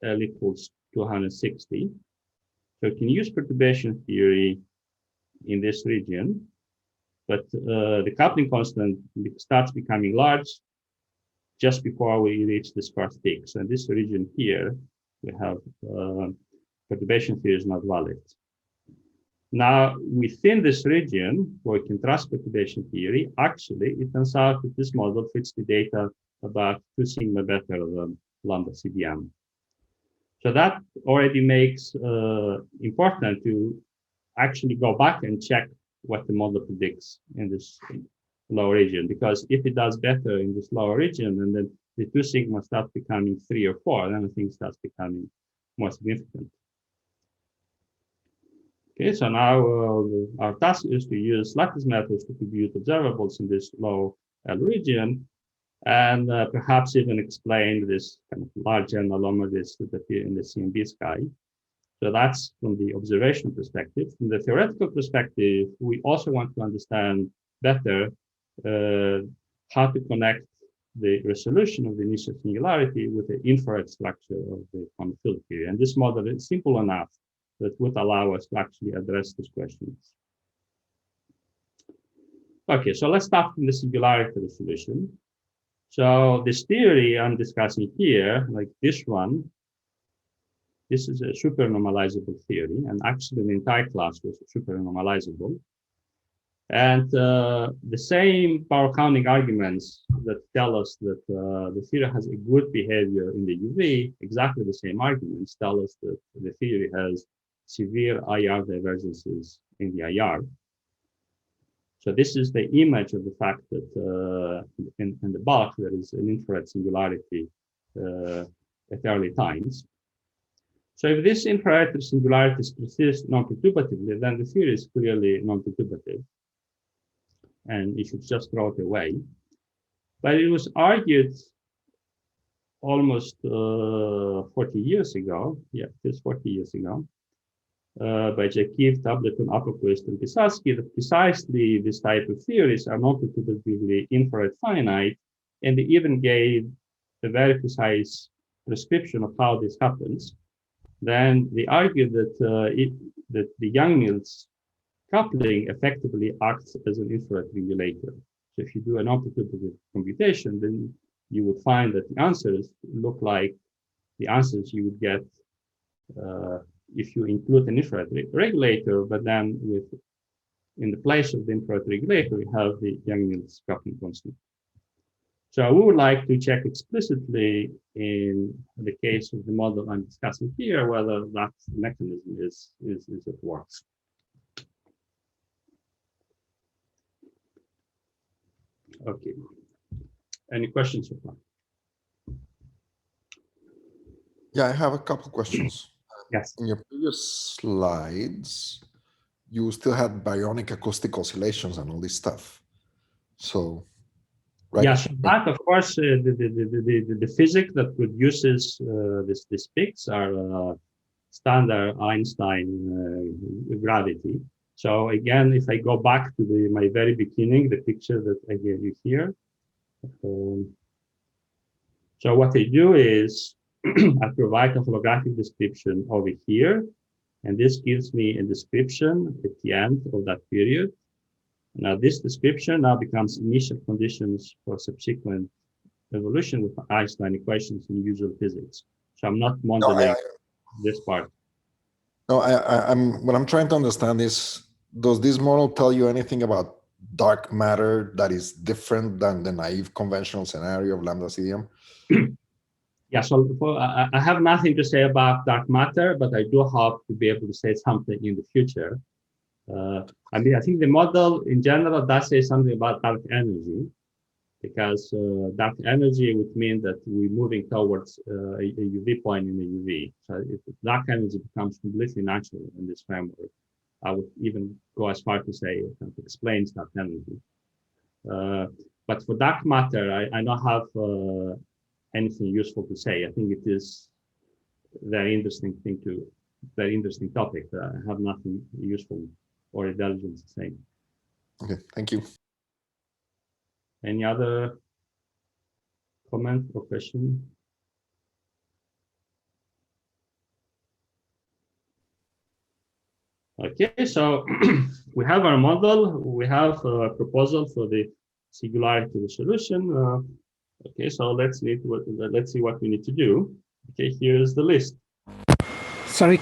L equals 260. So you can use perturbation theory in this region, but the coupling constant starts becoming large just before we reach this first peak. So in this region here, we have perturbation theory is not valid. Now, within this region, where we can trust perturbation theory, actually, it turns out that this model fits the data about 2 sigma better than lambda CDM. So that already makes important to actually go back and check what the model predicts in this lower region, because if it does better in this lower region, and then the 2 sigma starts becoming 3 or 4, then I think starts becoming more significant. Okay, so now our task is to use lattice methods to compute observables in this low L region, and perhaps even explain this kind of large anomalies that appear in the CMB sky. So that's from the observational perspective. From the theoretical perspective, we also want to understand better how to connect the resolution of the initial singularity with the infrared structure of the quantum field theory. And this model is simple enough that would allow us to actually address these questions. Okay, so let's start from the singularity resolution. So this theory I'm discussing here, like this one, this is a supernormalizable theory, and actually the entire class was supernormalizable. And the same power counting arguments that tell us that the theory has a good behavior in the UV, exactly the same arguments tell us that the theory has severe IR divergences in the IR. So this is the image of the fact that in the bulk there is an infrared singularity at early times. So if this infrared singularities persist non-perturbatively, then the theory is clearly non-perturbative, and you should just throw it away. But it was argued almost 40 years ago, yeah, just 40 years ago, by Jakiv, Tableton, Appelquist, and Pisatsky, that precisely this type of theories are non-perturbatively infrared finite, and they even gave a very precise description of how this happens. Then they argued that that the Yang-Mills coupling effectively acts as an infrared regulator. So if you do a non-perturbative computation, then you would find that the answers look like the answers you would get if you include an infrared regulator, but then in the place of the infrared regulator, we have the Yang-Mills coupling constant. So we would like to check explicitly in the case of the model I'm discussing here, whether that mechanism is it works. Okay. Any questions so far? Yeah, I have a couple questions. Yes. In your previous slides, you still had baryonic acoustic oscillations and all this stuff. So, right? Yes, that of course the physics that produces these peaks are standard Einstein gravity. So again, if I go back to my very beginning, the picture that I gave you here. So what I do is I provide a holographic description over here, and this gives me a description at the end of that period. Now this description now becomes initial conditions for subsequent evolution with Einstein equations in usual physics. So I'm not modeling this part. No, what I'm trying to understand is, does this model tell you anything about dark matter that is different than the naive conventional scenario of lambda CDM? Yeah, so I have nothing to say about dark matter, but I do hope to be able to say something in the future. I mean, I think the model in general does say something about dark energy, because dark energy would mean that we're moving towards a UV point in the UV. So if dark energy becomes completely natural in this framework, I would even go as far to say it kind of explains dark energy. But for dark matter, I don't have anything useful to say. I think it is very interesting topic. I have nothing useful or intelligent to say. Okay, thank you. Any other comment or question? Okay, so we have our model. We have a proposal for the singularity resolution. Okay, so let's see what we need to do. Okay, here's the list. Sorry,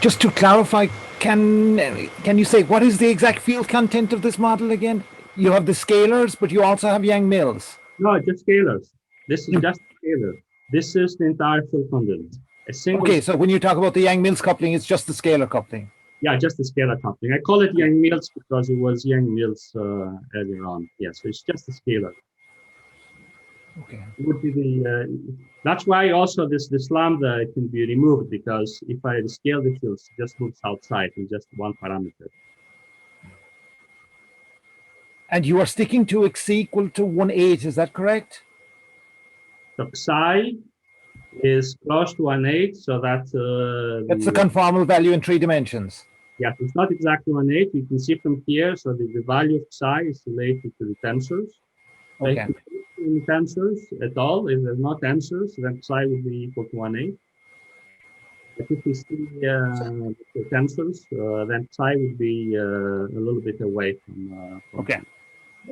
just to clarify, can you say what is the exact field content of this model again? You have the scalars, but you also have Yang-Mills. No, just scalars. This is just scalar. This is the entire field content. A single. Okay, so when you talk about the Yang-Mills coupling, it's just the scalar coupling. Yeah, just the scalar coupling. I call it Yang-Mills because it was Yang-Mills earlier on. Yeah, so it's just a scalar. Okay. It would be the that's why also this lambda can be removed, because if I scale the fields, it just moves outside in just one parameter. And you are sticking to x equal to 1/8, is that correct? So psi is close to 1/8, so that's That's the conformal value in 3 dimensions. yes, it's not exactly 1/8. You can see from here, so the value of psi is related to the tensors. Okay. In tensors at all, if there's no tensors, then psi would be equal to 1/8. But if we see the tensors, then psi would be a little bit away from Okay.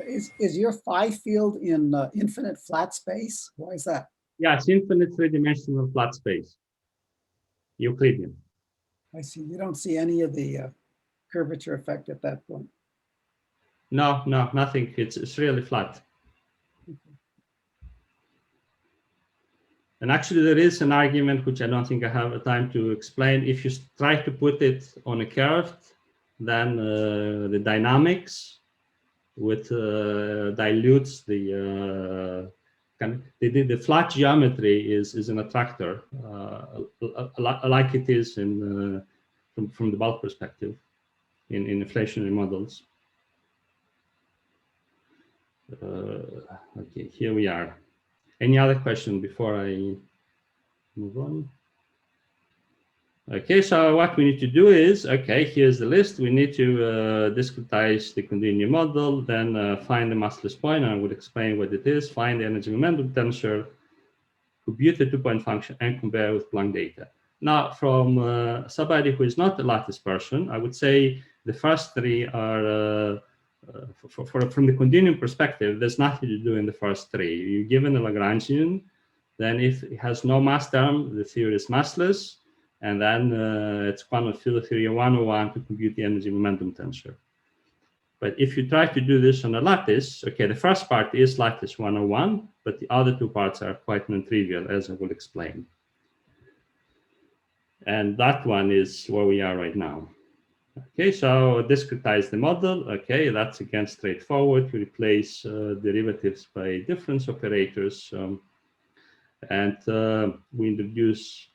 Is your phi field in infinite flat space? Why is that? Yeah, it's infinite three-dimensional flat space, Euclidean. I see. You don't see any of the curvature effect at that point. No, nothing. It's really flat. And actually, there is an argument which I don't think I have the time to explain. If you try to put it on a curve, then the dynamics dilutes the flat geometry is an attractor, like it is in from the bulk perspective in inflationary models. Okay, here we are. Any other question before I move on? Okay, so what we need to do is, okay, here's the list. We need to discretize the continuum model, then find the massless point, and I would explain what it is, find the energy momentum tensor, compute the two-point function, and compare with Planck data. Now, from somebody who is not a lattice person, I would say the first three are, from the continuum perspective, there's nothing to do in the first three. You're given a Lagrangian, then if it has no mass term, the theory is massless, and then it's quantum field theory 101 to compute the energy momentum tensor. But if you try to do this on a lattice, okay, the first part is lattice 101, but the other two parts are quite non-trivial, as I will explain. And that one is where we are right now. Okay, so discretize the model. Okay, that's again straightforward. We replace derivatives by difference operators, and we introduce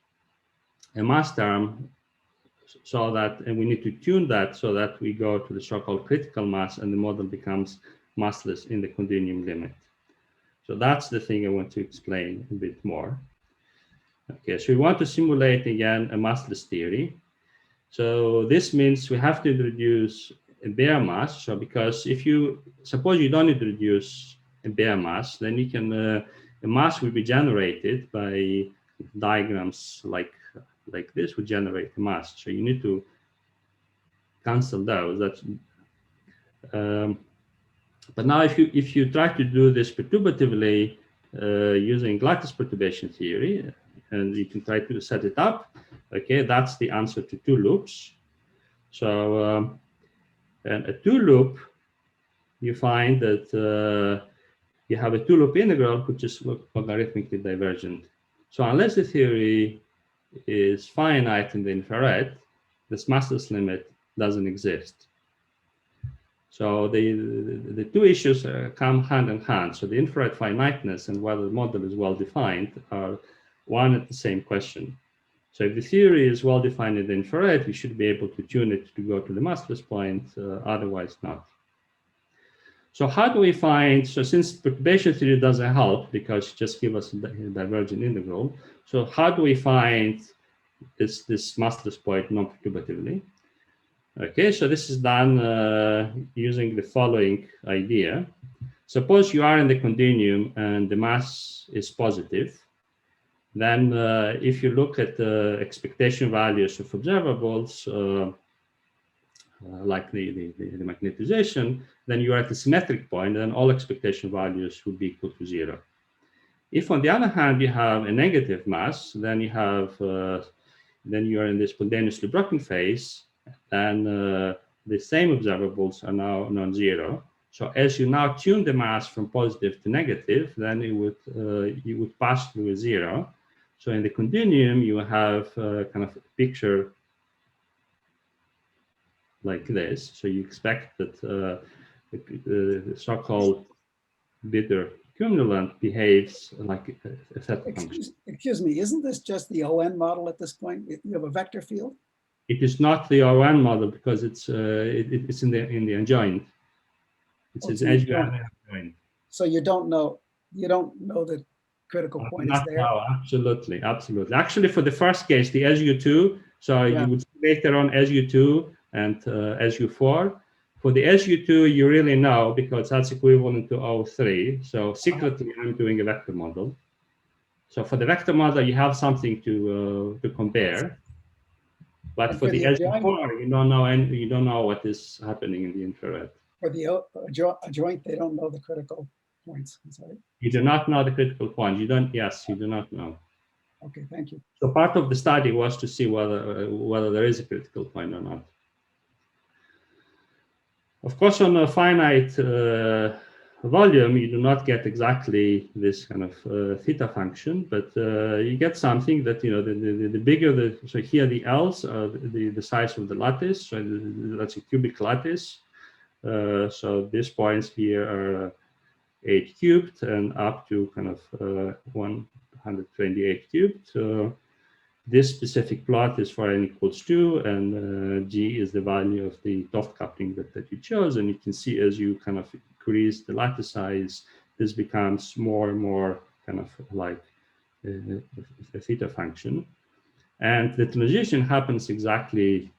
a mass term, so that, and we need to tune that so that we go to the so-called critical mass, and the model becomes massless in the continuum limit. So that's the thing I want to explain a bit more. Okay, so we want to simulate again a massless theory. So this means we have to introduce a bare mass. So because if you suppose you don't introduce a bare mass, then you can a mass will be generated by diagrams like this would generate a mass. So you need to cancel those. That's but now if you try to do this perturbatively using lattice perturbation theory, and you can try to set it up. Okay, that's the answer to two loops. So, and a two loop, you find that you have a two loop integral which is logarithmically divergent. So unless the theory is finite in the infrared, this massless limit doesn't exist. So the two issues come hand in hand. So the infrared finiteness and whether the model is well defined are one and the same question. So if the theory is well defined in the infrared, we should be able to tune it to go to the massless point, otherwise not. So how do we find, so since perturbation theory doesn't help because it just gives us a divergent integral, so how do we find this massless point non-perturbatively? Okay, so this is done using the following idea. Suppose you are in the continuum and the mass is positive. Then if you look at the expectation values of observables, like the magnetization, then you are at the symmetric point, and all expectation values would be equal to 0. If, on the other hand, you have a negative mass, then you have then you are in the spontaneously broken phase, and the same observables are now non-zero. So as you now tune the mass from positive to negative, then it would you would pass through a 0. So in the continuum, you have kind of a picture like this. So you expect that the so-called bitter cumulant behaves like a theta function. Excuse me, isn't this just the ON model at this point? You have a vector field? It is not the ON model because it's in the adjoint. It's Oh, an so you don't- adjoint. So you don't know the critical point is there? No, absolutely, absolutely. Actually, for the first case, the SU2, so Yeah. you would see later on SU2 and SU4. For the SU2, you really know because that's equivalent to O3. So secretly, I'm doing a vector model. So for the vector model, you have something to compare. But And for for the the adjoint- SU4, you don't know what is happening in the infrared. For the adjoint, they don't know the critical points. I'm sorry. You do not know the critical point. You don't. Yes, you do not know. Okay, thank you. So part of the study was to see whether there is a critical point or not. Of course, on a finite volume, you do not get exactly this kind of theta function, but you get something that, you know, the bigger the, so here the L's are the size of the lattice, so that's a cubic lattice. So these points here are 8 cubed and up to kind of 128 cubed. This specific plot is for n equals 2, and G is the value of the Toft coupling that you chose. And you can see as you kind of increase the lattice size, this becomes more and more kind of like a theta function. And the transition happens exactly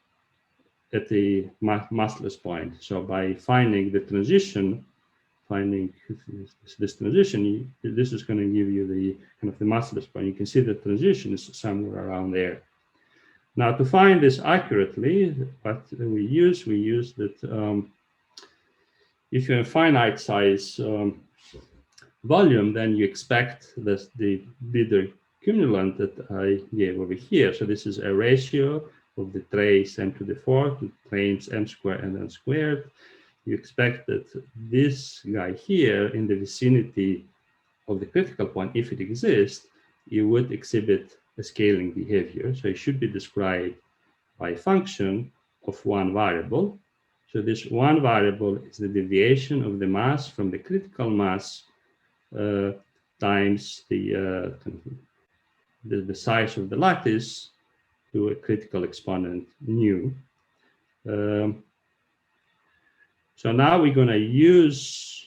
at the massless point. So by finding the transition, finding this transition, this is going to give you the kind of the massless point. You can see the transition is somewhere around there. Now, to find this accurately, what we use that if you have finite size volume, then you expect that the bitter cumulant that I gave over here. So this is a ratio of the trace m to the 4 to trains m squared and n squared. You expect that this guy here in the vicinity of the critical point, if it exists, you would exhibit a scaling behavior. So it should be described by a function of one variable. So this one variable is the deviation of the mass from the critical mass times the size of the lattice to a critical exponent nu. So now we're going to use,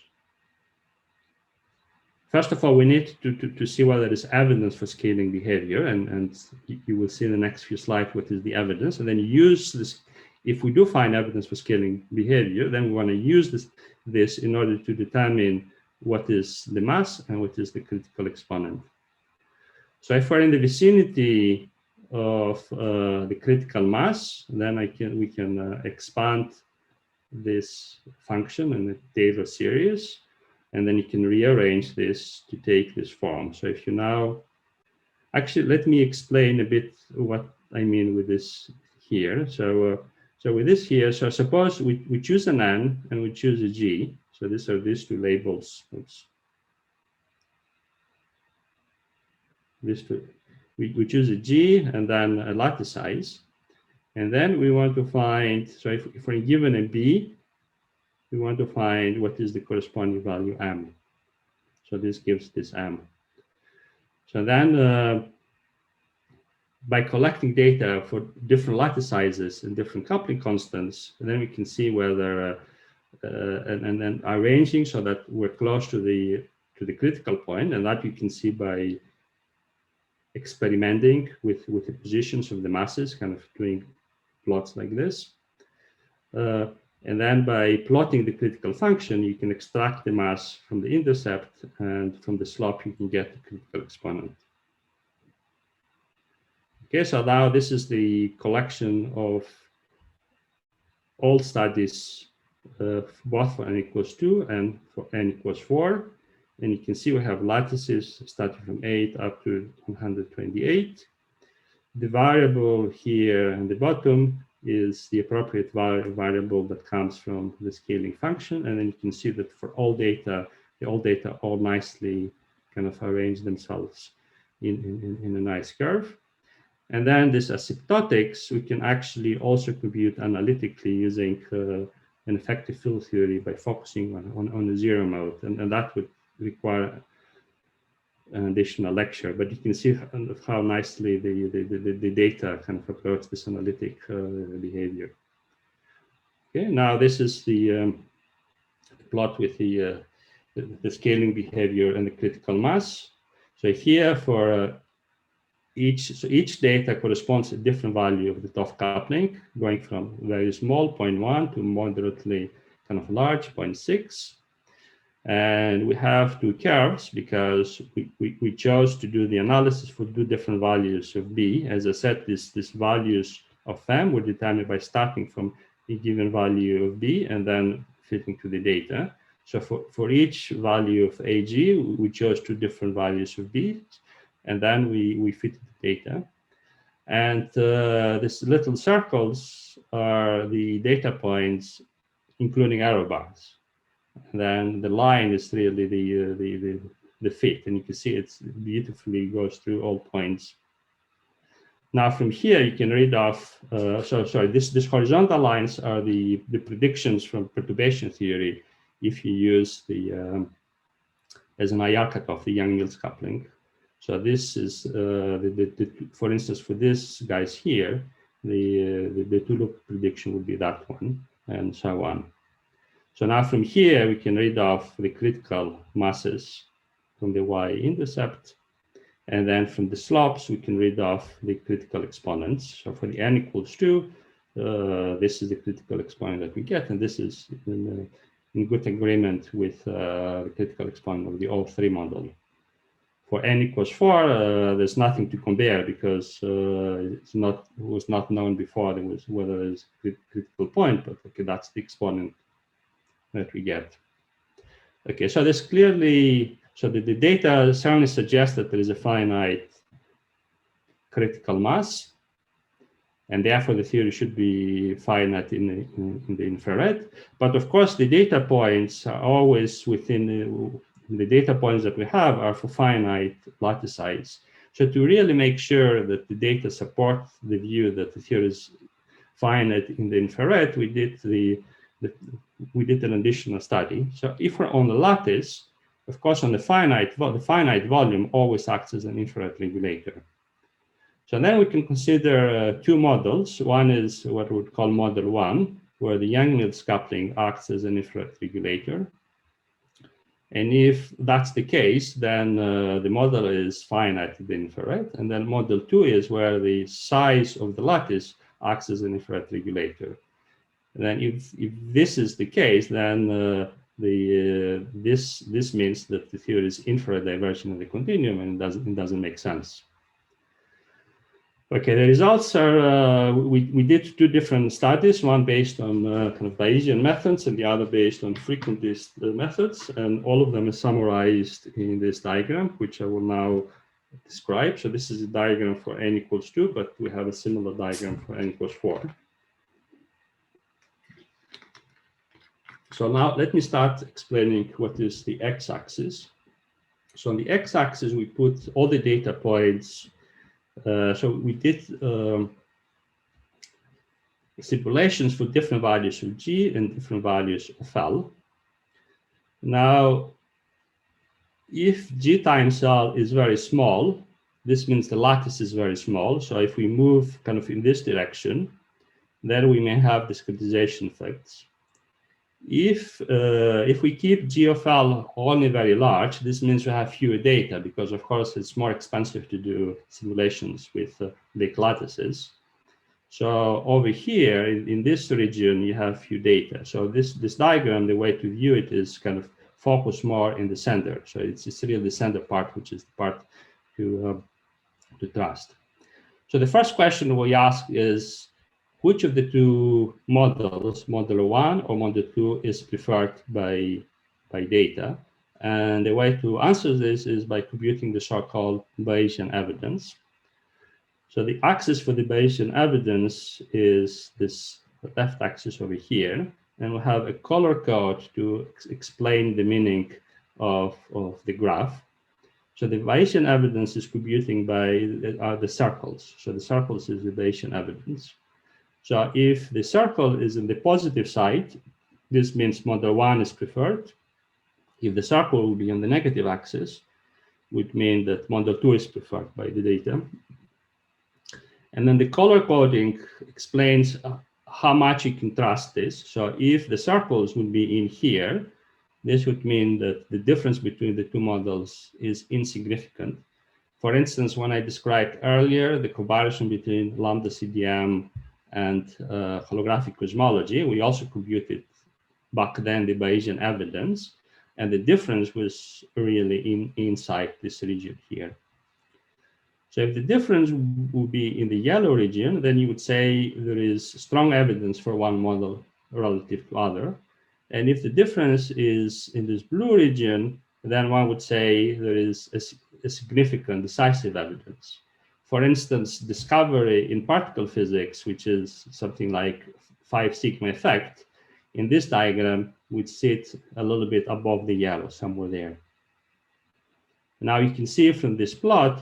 first of all, we need to see whether there is evidence for scaling behavior, and you will see in the next few slides what is the evidence, and then use this. If we do find evidence for scaling behavior, then we want to use this in order to determine what is the mass and what is the critical exponent. So if we're in the vicinity of the critical mass, then we can expand this function in the Taylor series, and then you can rearrange this to take this form. So if you now, actually, let me explain a bit what I mean with this here. So with this here, so suppose we choose an N and we choose a G. So these are these two labels. Oops. These two, we choose a G and then a lattice size. And then we want to find, so if we're given a B, we want to find what is the corresponding value M. So this gives this M. So then by collecting data for different lattice sizes and different coupling constants, and then we can see whether, and then arranging so that we're close to the critical point, and that you can see by experimenting with the positions of the masses, kind of doing plots like this. And then by plotting the critical function, you can extract the mass from the intercept, and from the slope, you can get the critical exponent. Okay, so now this is the collection of all studies, both for n equals 2 and for n equals 4. And you can see we have lattices starting from 8 up to 128. The variable here in the bottom is the appropriate variable that comes from the scaling function. And then you can see that for all data, all nicely kind of arrange themselves in a nice curve. And then this asymptotics, we can actually also compute analytically using an effective field theory by focusing on a zero mode. And that would require an additional lecture, but you can see how nicely the data kind of approach this analytic behavior. Okay, now this is the plot with the scaling behavior and the critical mass. So here for each data corresponds to a different value of the Toff coupling, going from very small, 0.1, to moderately kind of large, 0.6. And we have two curves because we chose to do the analysis for two different values of B. As I said, these values of M were determined by starting from a given value of B and then fitting to the data. So for each value of AG, we chose two different values of B, and then we fitted the data. And these little circles are the data points, including error bars. And then the line is really the fit, and you can see it beautifully goes through all points. Now from here you can read off. This horizontal lines are the predictions from perturbation theory if you use the as an IR cutoff, the Young-Mills coupling. So this is for instance, for this guys here, the two-loop prediction would be that one, and so on. So now from here, we can read off the critical masses from the y-intercept. And then from the slopes, we can read off the critical exponents. So for the n equals 2, this is the critical exponent that we get. And this is in good agreement with the critical exponent of the O3 model. For n equals 4, there's nothing to compare because it was not known before whether there's a critical point, but okay, that's the exponent that we get. Okay, so this clearly, so the data certainly suggests that there is a finite critical mass, and therefore the theory should be finite in the infrared. But of course, the data points are always within the data points that we have are for finite lattice size. So to really make sure that the data support the view that the theory is finite in the infrared, we did an additional study. So if we're on the lattice, of course, on the finite volume always acts as an infrared regulator. So then we can consider two models. One is what we would call model 1, where the Young-Mills coupling acts as an infrared regulator. And if that's the case, then the model is finite in the infrared. And then model 2 is where the size of the lattice acts as an infrared regulator. And then if this is the case, then this means that the theory is infrared divergent in the continuum, and it doesn't make sense. Okay, the results are, we did two different studies, one based on kind of Bayesian methods and the other based on frequentist methods, and all of them are summarized in this diagram, which I will now describe. So this is a diagram for n equals 2, but we have a similar diagram for n equals 4. So now let me start explaining what is the x-axis. So on the x-axis, we put all the data points. So we did simulations for different values of G and different values of L. Now, if G times L is very small, this means the lattice is very small. So if we move kind of in this direction, then we may have discretization effects. If we keep G of L only very large, this means we have fewer data because, of course, it's more expensive to do simulations with big lattices. So over here in this region, you have few data. So this diagram, the way to view it is kind of focus more in the center. So it's really the center part, which is the part to trust. So the first question we ask is, which of the two models, model 1 or model 2, is preferred by data? And the way to answer this is by computing the so-called Bayesian evidence. So the axis for the Bayesian evidence is this left axis over here, and we'll have a color code to explain the meaning of the graph. So the Bayesian evidence is computing by the circles. So the circles is the Bayesian evidence. So if the circle is in the positive side, this means model 1 is preferred. If the circle will be on the negative axis, would mean that model 2 is preferred by the data. And then the color coding explains how much you can trust this. So if the circles would be in here, this would mean that the difference between the two models is insignificant. For instance, when I described earlier the comparison between lambda CDM and holographic cosmology, we also computed back then the Bayesian evidence, and the difference was really inside this region here. So if the difference would be in the yellow region, then you would say there is strong evidence for one model relative to other. And if the difference is in this blue region, then one would say there is a significant decisive evidence. For instance, discovery in particle physics, which is something like 5 sigma effect, in this diagram would sit a little bit above the yellow, somewhere there. Now you can see from this plot,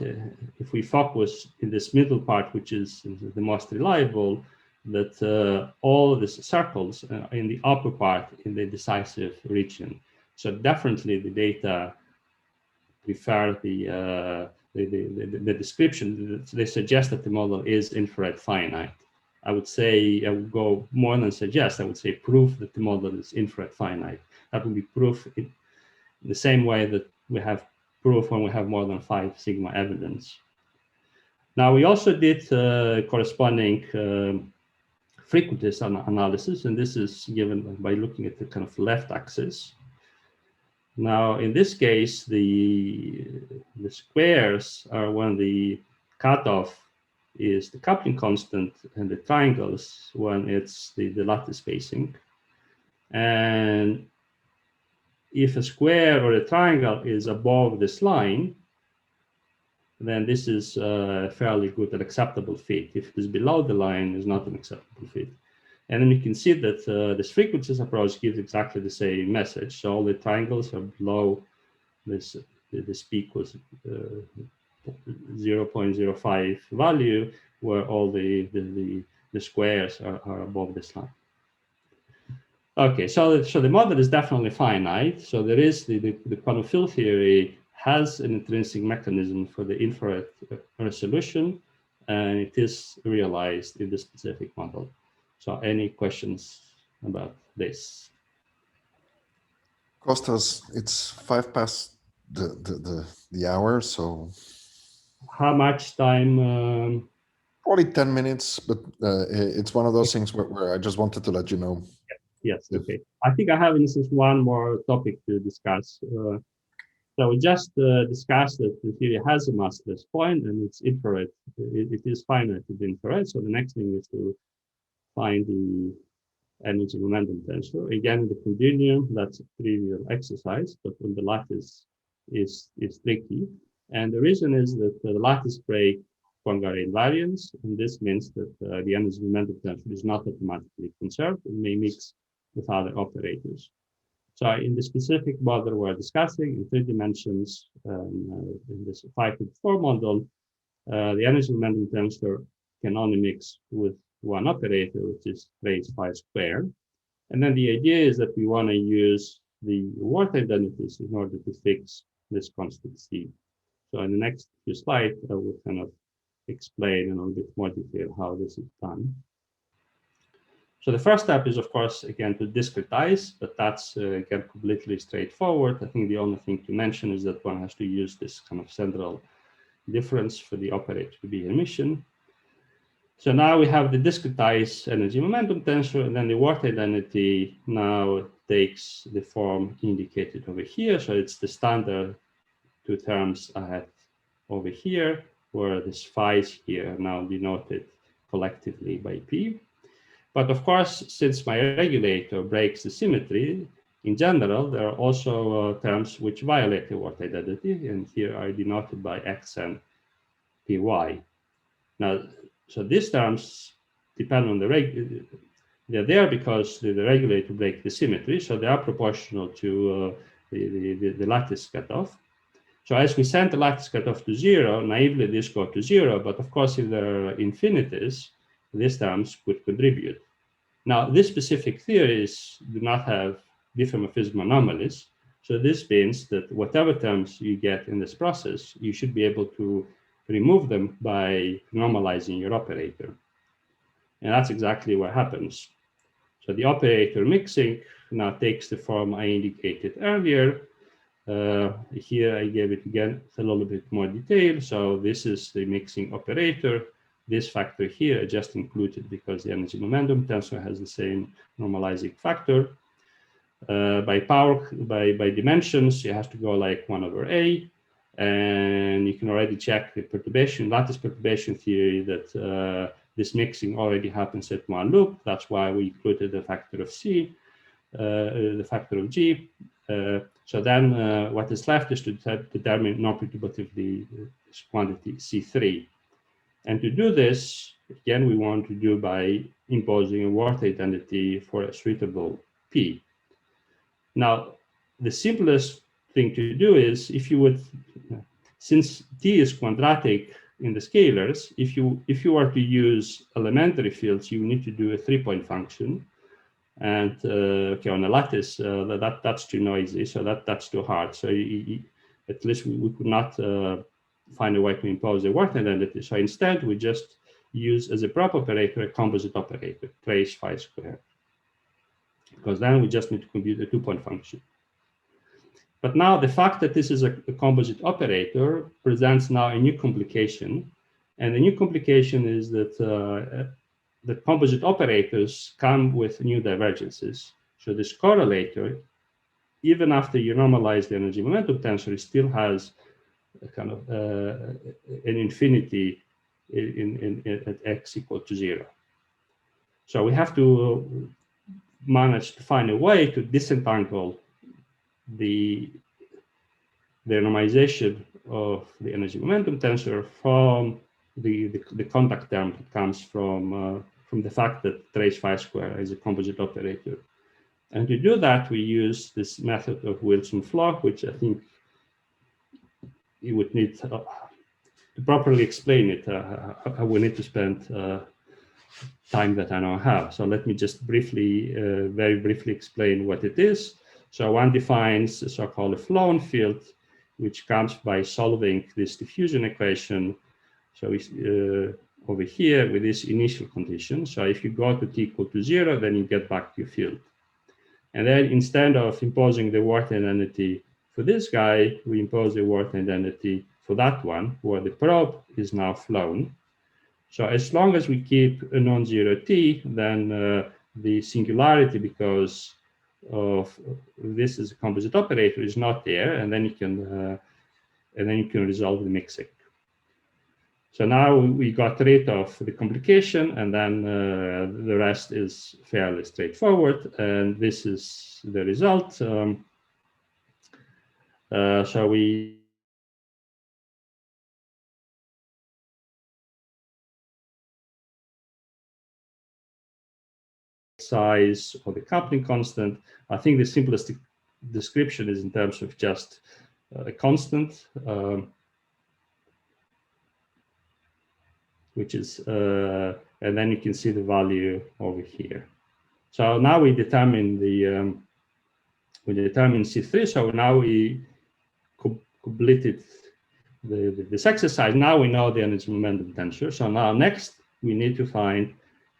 if we focus in this middle part, which is the most reliable, that all the circles in the upper part in the decisive region. So definitely the data prefer the description. They suggest that the model is infrared finite. I would say, I would go more than suggest, I would say proof that the model is infrared finite. That would be proof in the same way that we have proof when we have more than 5 sigma evidence. Now we also did corresponding frequencies analysis, and this is given by looking at the kind of left axis. Now in this case, the squares are when the cutoff is the coupling constant, and the triangles when it's the lattice spacing. And if a square or a triangle is above this line, then this is a fairly good and acceptable fit. If it is below the line, it's not an acceptable fit. And then you can see that this frequencies approach gives exactly the same message. So all the triangles are below this peak was 0.05 value, where all the squares are above this line. Okay, so the model is definitely finite. So there is the quantum field theory has an intrinsic mechanism for the infrared resolution, and it is realized in the specific model. So any questions about this? Kostas, it's 5 past the hour, so How much time? probably 10 minutes, but it's one of those things where I just wanted to let you know. Yes, okay. I think I have, in instance, one more topic to discuss. So we just discussed that the theory has a massless point and it's infrared. It is finite to the infrared. So the next thing is to find the energy momentum tensor. Again, the continuum, that's a trivial exercise, but on the lattice is tricky. And the reason is that the lattice break Poincare invariance, and this means that the energy momentum tensor is not automatically conserved and may mix with other operators. So in the specific model we're discussing in 3 dimensions, in this 5-4 model, the energy momentum tensor can only mix with one operator, which is raised 5 squared. And then the idea is that we want to use the Ward identities in order to fix this constant C. So in the next few slides, I will kind of explain in a little bit more detail how this is done. So the first step is, of course, again, to discretize, but that's, again, completely straightforward. I think the only thing to mention is that one has to use this kind of central difference for the operator to be emission. So now we have the discretized energy momentum tensor, and then the Ward identity now takes the form indicated over here. So it's the standard 2 terms I had over here, where this phi's here are now denoted collectively by P. But of course, since my regulator breaks the symmetry, in general, there are also terms which violate the Ward identity, and here are denoted by X and Py. Now, so these terms depend on the they're there because the regulator breaks the symmetry, so they are proportional to the lattice cutoff. So as we send the lattice cutoff to 0, naively this goes to 0, but of course if there are infinities, these terms would contribute. Now, these specific theories do not have diffeomorphism anomalies, so this means that whatever terms you get in this process, you should be able to remove them by normalizing your operator. And that's exactly what happens. So the operator mixing now takes the form I indicated earlier. Here I gave it again a little bit more detail. So this is the mixing operator. This factor here I just included because the energy momentum tensor has the same normalizing factor. By dimensions, you have to go like 1/a, and you can already check the perturbation, lattice perturbation theory that this mixing already happens at one loop. That's why we included the factor of C, the factor of G. So then what is left is to determine non-perturbatively this quantity C3. And to do this, again, we want to do by imposing a Worth identity for a suitable P. Now, the simplest thing to do is if you would, since T is quadratic in the scalars, if you were to use elementary fields, you need to do a 3-point function. And okay, on a lattice, that's too noisy, so that's too hard. So at least we could not find a way to impose a Worth identity. So instead, we just use as a prop operator a composite operator, trace phi squared. Because then we just need to compute a 2-point function. But now the fact that this is a composite operator presents now a new complication. And the new complication is that the composite operators come with new divergences. So this correlator, even after you normalize the energy momentum tensor, it still has a kind of an infinity at x equal to 0. So we have to manage to find a way to disentangle the normalization of the energy momentum tensor from the contact term that comes from the fact that trace phi square is a composite operator. And to do that, we use this method of Wilson flaw, which I think you would need to properly explain it. I will need to spend time that I don't have. So let me just briefly, very briefly explain what it is. So one defines a so-called flown field, which comes by solving this diffusion equation. So over here with this initial condition. So if you go to t equal to 0, then you get back to your field. And then instead of imposing the Worth identity for this guy, we impose the Worth identity for that one, where the probe is now flown. So as long as we keep a non-zero t, then the singularity, because of this is a composite operator, is not there, and then you can resolve the mixing. So now we got rid of the complication, and then the rest is fairly straightforward, and this is the result. So we size or the coupling constant. I think the simplest description is in terms of just a constant, which is, and then you can see the value over here. So now we determine the, C3. So now we completed this exercise. Now we know the energy momentum tensor. So now next we need to find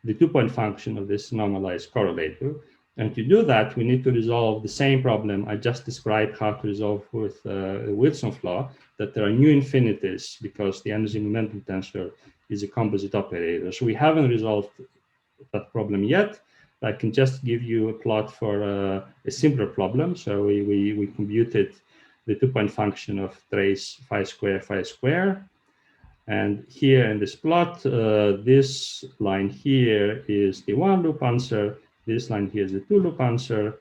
the 2-point function of this normalized correlator. And to do that, we need to resolve the same problem I just described how to resolve with Wilson flaw, that there are new infinities because the energy momentum tensor is a composite operator. So we haven't resolved that problem yet. I can just give you a plot for a simpler problem. So we computed the 2-point function of trace phi square. And here in this plot, this line here is the 1-loop answer. This line here is the 2-loop answer.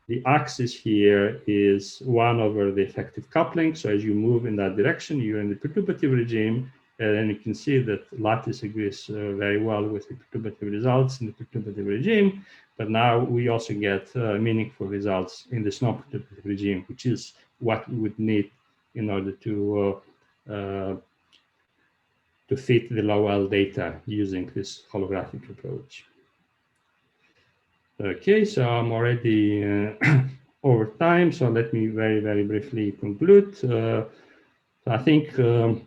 The axis here is 1 over the effective coupling. So as you move in that direction, you're in the perturbative regime. And then you can see that lattice agrees very well with the perturbative results in the perturbative regime. But now we also get meaningful results in this non-perturbative regime, which is what we would need in order to fit the Lowell data using this holographic approach. Okay, so I'm already over time, so let me very, very briefly conclude. So I think the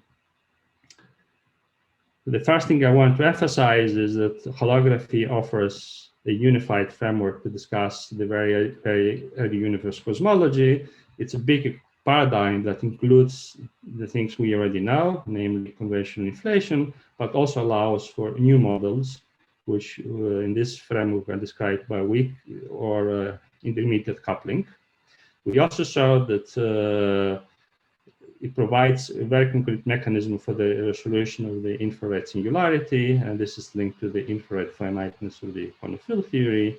first thing I want to emphasize is that holography offers a unified framework to discuss the very, very early universe cosmology. It's a big paradigm that includes the things we already know, namely conventional inflation, but also allows for new models, which in this framework are described by weak or intermediate coupling. We also showed that it provides a very concrete mechanism for the resolution of the infrared singularity, and this is linked to the infrared finiteness of the quantum field theory.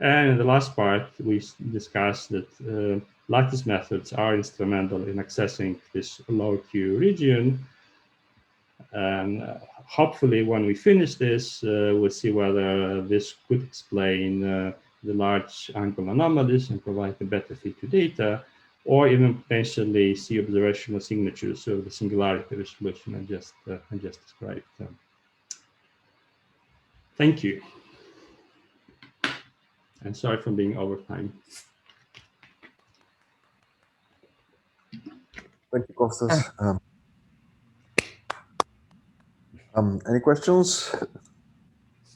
And in the last part, we discussed that lattice methods are instrumental in accessing this low Q region. And hopefully, when we finish this, we'll see whether this could explain the large angle anomalies and provide a better fit to data, or even potentially see observational signatures of the singularity resolution I just described. Thank you. And sorry for being over time. Thank you, Kostas. Any questions?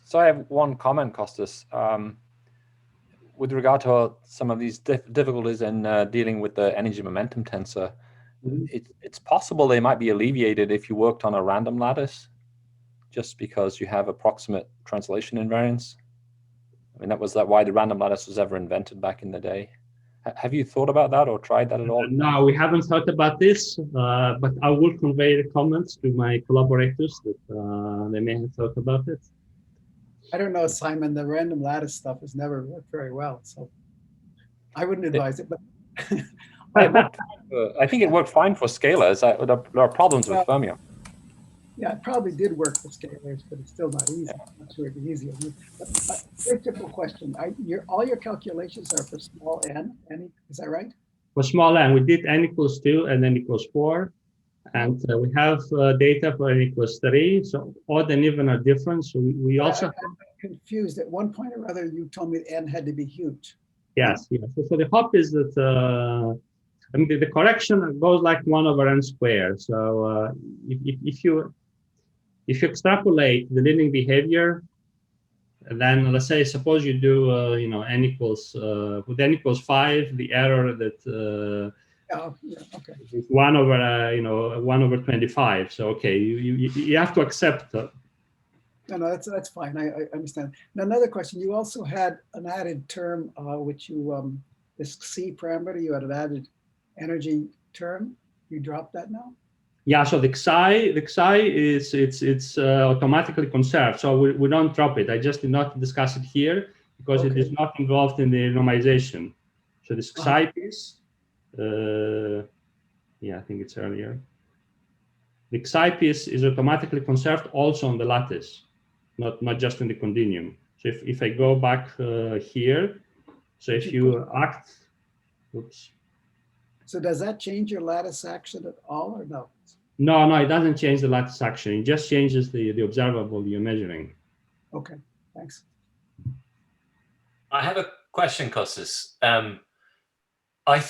So I have one comment, Kostas. With regard to some of these difficulties in dealing with the energy momentum tensor, it's possible they might be alleviated if you worked on a random lattice, just because you have approximate translation invariance. I mean, that was why the random lattice was ever invented back in the day. Have you thought about that or tried that at all? No, we haven't thought about this, but I will convey the comments to my collaborators that they may have thought about it. I don't know, Simon, the random lattice stuff has never worked very well, so I wouldn't advise it, but I think it worked fine for scalars. There are problems with fermion. yeah, it probably did work for scalars, but it's still not easy. Yeah. I'm not sure it'd be easier. But very simple question. All your calculations are for small n, is that right? For small n, we did n equals 2 and n equals 4. And we have data for n equals 3. So odd and even are different. So we also... I'm confused. At one point or other, you told me n had to be huge. Yes, yes. So the hope is that... I mean, the correction goes like 1 over n squared. So if you extrapolate the leading behavior, then let's say, suppose you do, n equals, with n equals 5, the error that okay. is 1 over, 1 over 25. So, okay, you have to accept. No, that's fine. I understand. Now, another question. You also had an added term, which you, this C parameter, you had an added energy term. You dropped that now? Yeah, so the Xi is it's automatically conserved, so we don't drop it. I just did not discuss it here because it is not involved in the normalization. So this Xi piece, yeah, I think it's earlier. The Xi piece is automatically conserved also on the lattice, not just in the continuum. So if I go back here, so if you act, oops. So does that change your lattice action at all or no? No, it doesn't change the lattice action. It just changes the observable you're measuring. Okay, thanks. I have a question, Kostas. I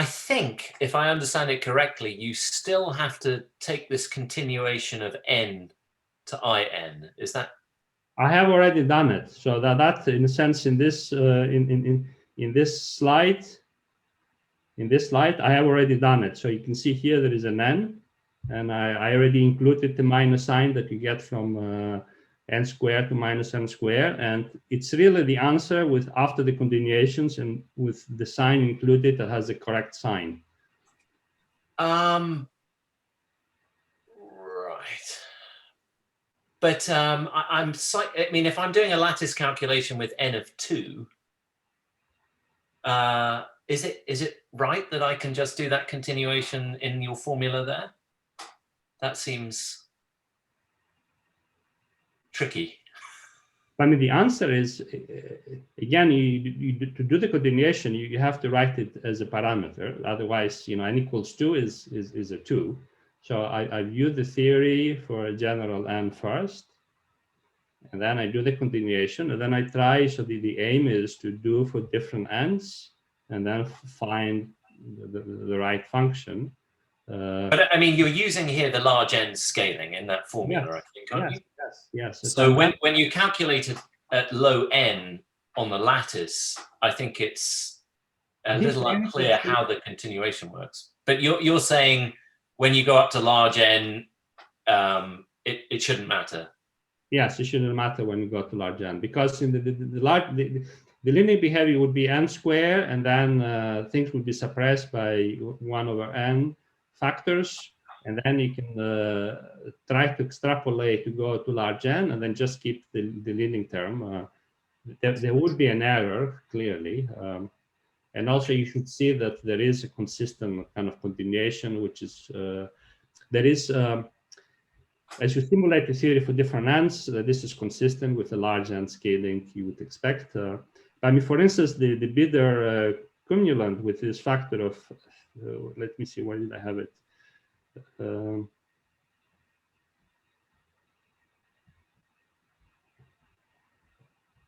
think, if I understand it correctly, you still have to take this continuation of n to in. Is that? I have already done it. So that in a sense, in this slide, I have already done it. So you can see here there is an n, and I already included the minus sign that you get from n squared to minus n squared, and it's really the answer with after the continuations and with the sign included that has the correct sign. Right. But I mean, if I'm doing a lattice calculation with n of 2, is it right that I can just do that continuation in your formula there? That seems tricky. I mean, the answer is, again, to do the continuation, you have to write it as a parameter. Otherwise, n equals 2 is a 2. So I view the theory for a general n first, and then I do the continuation, and then I try. So the aim is to do for different n's, and then find the right function. But I mean, you're using here the large n scaling in that formula, Yes, I think, aren't you? Yes. So when you calculate it at low n on the lattice, I think it's a little unclear how the continuation works. But you're saying when you go up to large n, it shouldn't matter. Yes, it shouldn't matter when you go to large n, because in the linear behavior would be n squared, and then things would be suppressed by 1 over n factors, and then you can try to extrapolate to go to large n, and then just keep the leading term. There would be an error, clearly. And also you should see that there is a consistent kind of continuation, which is, there is, as you simulate the theory for different n's, this is consistent with the large n scaling you would expect. I mean, for instance, the Bieder cumulant with this factor of, let me see, where did I have it?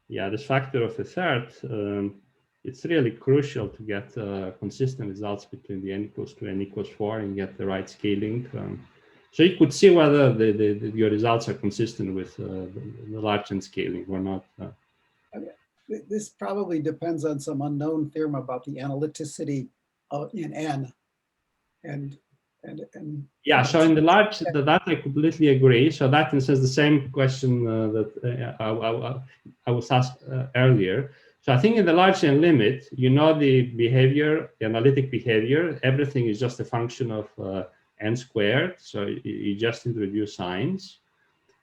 Yeah, this factor of a third, it's really crucial to get consistent results between the n equals 2 and n equals 4 and get the right scaling. So you could see whether your results are consistent with the large n scaling or not. This probably depends on some unknown theorem about the analyticity in n. And yeah, so in the large, that I completely agree. So that answers the same question that I was asked earlier. So I think in the large n limit, the behavior, the analytic behavior, everything is just a function of n squared. So you just introduce signs.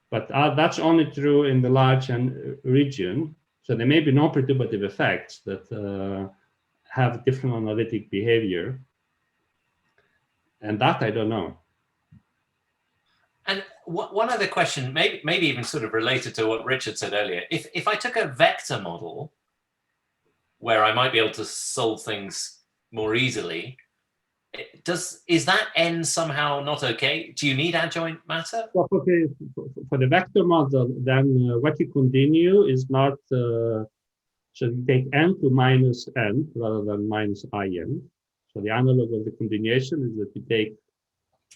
But that's only true in the large n region. So there may be non-perturbative effects that have different analytic behavior. And that I don't know. And one other question, maybe even sort of related to what Richard said earlier. If I took a vector model where I might be able to solve things more easily, is that n somehow not okay? Do you need adjoint matter? Well, for the vector model, then what you continue is not, so you take n to minus n rather than minus in. So the analog of the continuation is that you take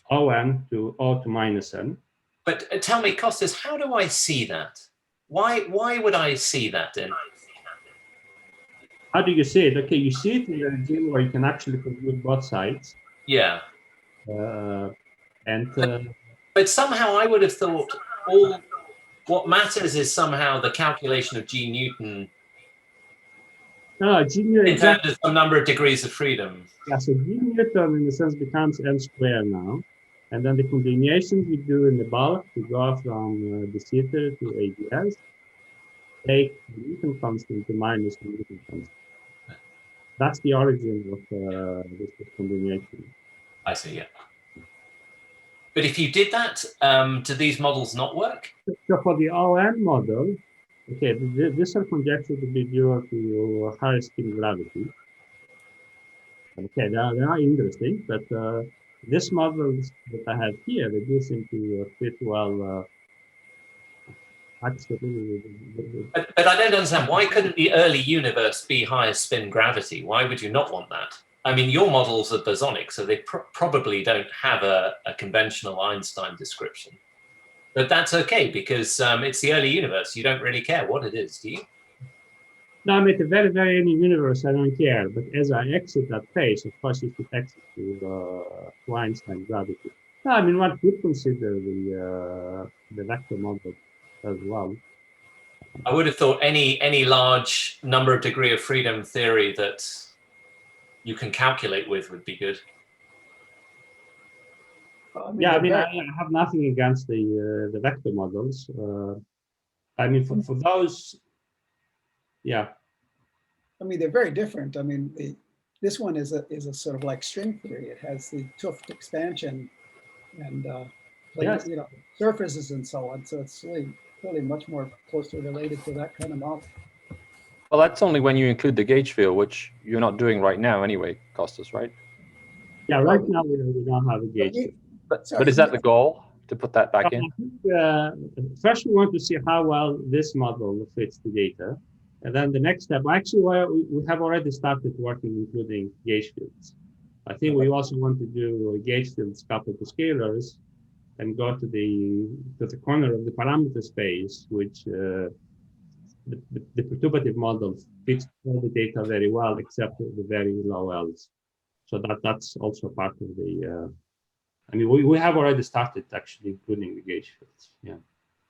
on to o to minus n. But tell me, Kostas, how do I see that? Why would I see that in? How do you see it? Okay, you see it in the regime where you can actually compute both sides. Yeah. But somehow I would have thought what matters is somehow the calculation of G Newton. No, G Newton in terms of some number of degrees of freedom. Yeah, so G Newton in a sense becomes n squared now. And then the continuations we do in the bulk to go from the theta to ADS take the Newton constant to minus the Newton constant. That's the origin of this continuation. I see, yeah. But if you did that, do these models not work? So for the ON model, okay, these are conjectured to be due to higher spin gravity. Okay, they are interesting, but these models that I have here, they do seem to fit well. Actually, but I don't understand. Why couldn't the early universe be higher spin gravity? Why would you not want that? I mean, your models are bosonic, so they probably don't have a conventional Einstein description. But that's okay, because it's the early universe. You don't really care what it is, do you? No, I mean, the very, very early universe, I don't care. But as I exit that phase, of course, you should exit to Einstein gravity. No, I mean, one could consider the vector model as well. I would have thought any large number of degree of freedom theory that you can calculate with would be good. Yeah, I mean, I have nothing against the vector models. I mean, for those, yeah. I mean, they're very different. I mean, this one is a sort of like string theory. It has the 't Hooft expansion and yes. surfaces and so on. So it's really clearly much more closely related to that kind of model. Well, that's only when you include the gauge field, which you're not doing right now anyway, Kostas, right? Yeah, right now we don't have a gauge. But is that the goal, to put that back in? First, we want to see how well this model fits the data. And then the next step, actually, we have already started working including gauge fields. I think we also want to do gauge fields coupled to scalars and go to the corner of the parameter space, which the perturbative model fits all the data very well, except the very low L's. So that's also part of the, I mean, we have already started actually including the gauge fields, yeah.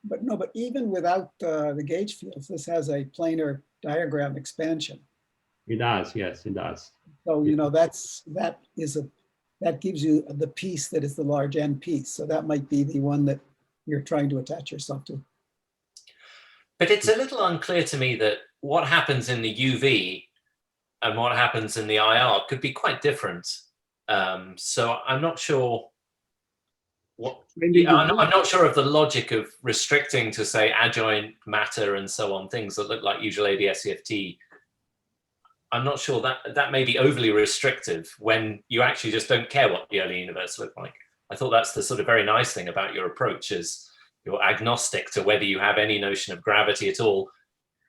But even without the gauge fields, this has a planar diagram expansion. It does, yes, it does. So, you know, that gives you the piece that is the large N piece. So that might be the one that you're trying to attach yourself to. But it's a little unclear to me that what happens in the UV and what happens in the IR could be quite different. So I'm not sure I'm not sure of the logic of restricting to, say, adjoint matter and so on, things that look like usual ADS-CFT. I'm not sure that may be overly restrictive when you actually just don't care what the early universe looked like. I thought that's the sort of very nice thing about your approach, is you're agnostic to whether you have any notion of gravity at all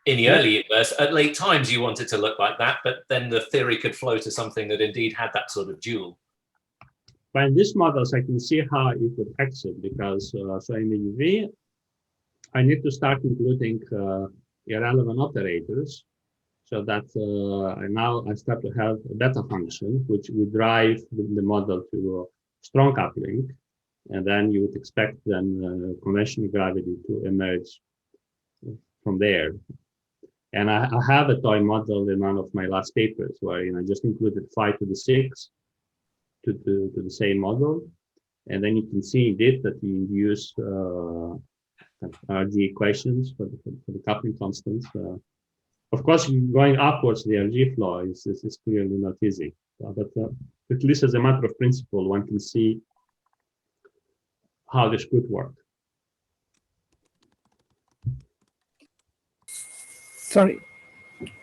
in the early universe. At late times, you want it to look like that, but then the theory could flow to something that indeed had that sort of dual. But in these models, I can see how it would exit, because so in the UV, I need to start including irrelevant operators, so that now I start to have a beta function, which would drive the model to strong coupling, and then you would expect then conventional gravity to emerge from there. And I have a toy model in one of my last papers where I just included 5 to the 6 to the same model, and then you can see indeed that we use RG equations for the coupling constants. Of course, going upwards the RG flow is clearly not easy, but at least as a matter of principle, one can see how this could work. Sorry,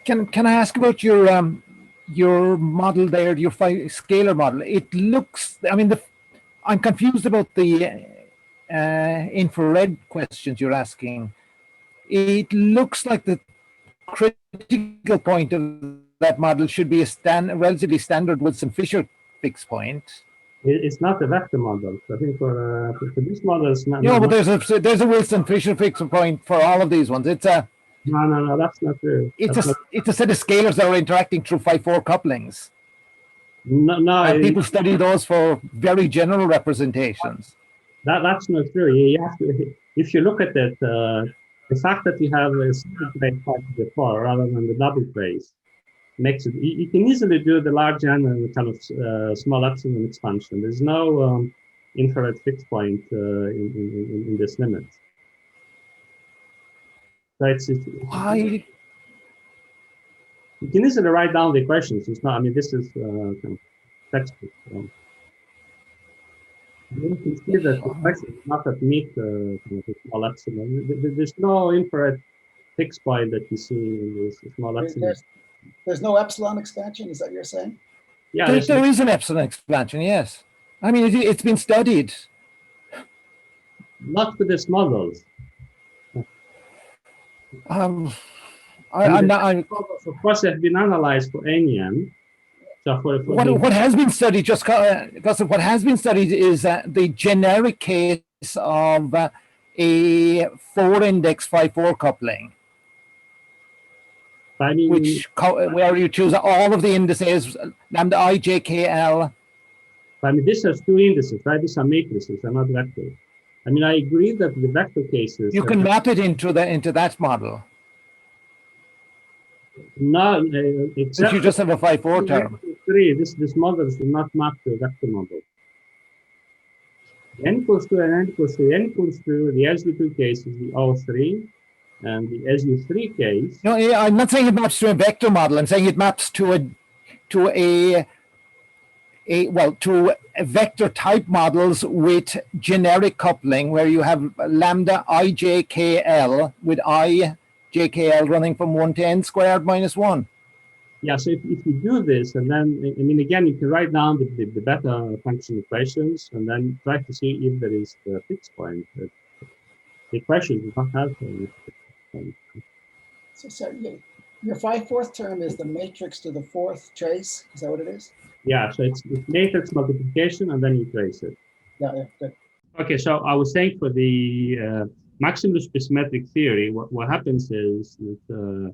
can I ask about your model there, your scalar model? It looks, I mean, I'm confused about the infrared questions you're asking. It looks like the critical point of that model should be a relatively standard Wilson-Fisher fixed point. It's not a vector model. I think for this model, it's not. No, but there's a Wilson-Fisher fixed point for all of these ones. It's a no, that's not true. It's a set of scalars that are interacting through 5-4 couplings. No, and people study those for very general representations. That's not true. You have to, if you look at it, the fact that you have a single trace part of the core rather than the double trace makes it. You can easily do the large N and kind of small epsilon expansion. There's no infrared fixed point in this limit. So you can easily write down the equations. It's not. I mean, this is kind of textbook. You can see that the equation is not at meet the small epsilon. There's no infrared fixed point that you see in this small epsilon. There's no epsilon expansion. Is that what you're saying? Yeah, there is an epsilon expansion. Yes, I mean it's been studied. Not for this models. I'm not. Of course, they've been analyzed for NEM. So what has been studied, just because what has been studied is the generic case of a 4-index 5-4 coupling, where you choose all of the indices, lambda I, j, k, l. I mean, this has 2 indices, right? These are matrices, they're not vectors. I mean, I agree that the vector cases. You can map it into that model. No, except you just have a 5-4 term. This model is not mapped to a vector model. N equals 2 and N equals 3. N equals 2, the SU2 case is the O3, and the SU3 case. No, I'm not saying it maps to a vector model. I'm saying it maps to a to vector type models with generic coupling, where you have lambda ijkl with ijkl running from 1 to n squared minus 1. Yeah, so if you do this, and then, I mean, again, you can write down the beta function equations, and then try to see if there is a fixed point. The equation does not have any fixed point. So your 5/4 term is the matrix to the 4th trace. Is that what it is? Yeah, so it's matrix multiplication, and then you trace it. Yeah, good. Okay, so I was saying for the maximally symmetric theory, what happens is that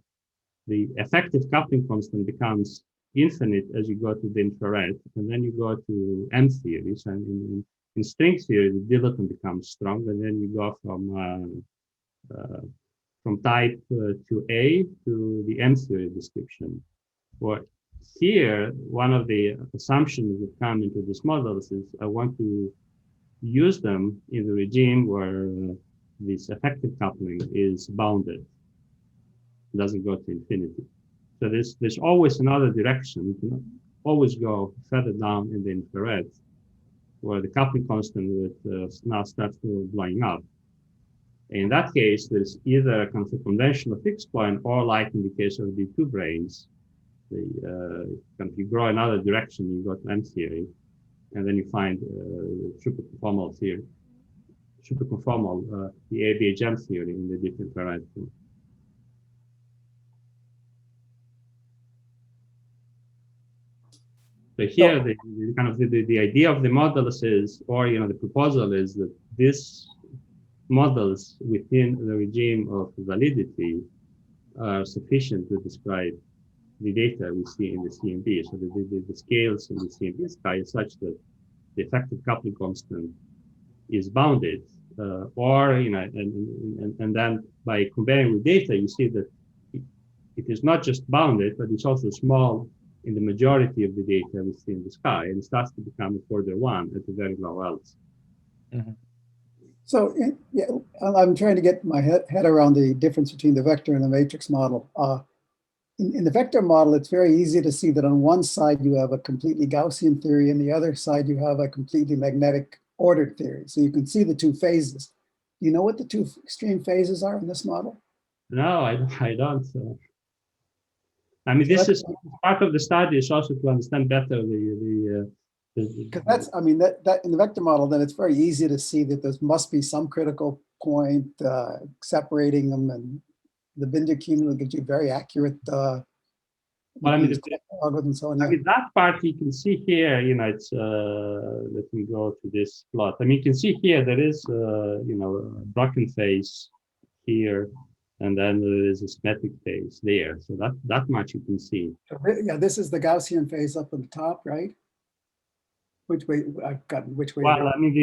the effective coupling constant becomes infinite as you go to the infrared, and then you go to M theories, and in string theory, the dilaton becomes strong, and then you go from type 2A to the M theory description. Well, here, one of the assumptions that come into this models is I want to use them in the regime where this effective coupling is bounded, it doesn't go to infinity. So there's always another direction. You can always go further down in the infrared, where the coupling constant would now start to blowing up. In that case, there's either a kind of a conventional fixed point, or like in the case of the two brains, if you grow another direction, you go to M theory, and then you find superconformal theory, the ABHM theory in the different variety. So here, the idea of the models is, or the proposal is that these models within the regime of validity are sufficient to describe the data we see in the CMB. So the scales in the CMB sky is such that the effective coupling constant is bounded, and then by comparing with data, you see that it is not just bounded, but it's also small in the majority of the data we see in the sky, and it starts to become a further one at the very low L's. Mm-hmm. So I'm trying to get my head around the difference between the vector and the matrix model. In the vector model, it's very easy to see that on one side you have a completely Gaussian theory, and the other side you have a completely magnetic ordered theory. So you can see the two phases. Do you know what the two extreme phases are in this model? No, I don't. I mean, this is part of the study is also to understand better because that's, I mean, that in the vector model, then it's very easy to see that there must be some critical point separating them, and the Binder cumulative gives you very accurate well, I mean, and so on. I mean, that part you can see here, it's, let me go to this plot. I mean, you can see here there is, a broken phase here, and then there is a symmetric phase there. So that much you can see. Yeah, this is the Gaussian phase up on the top, right? Which way, I've gotten which way? Well, I mean,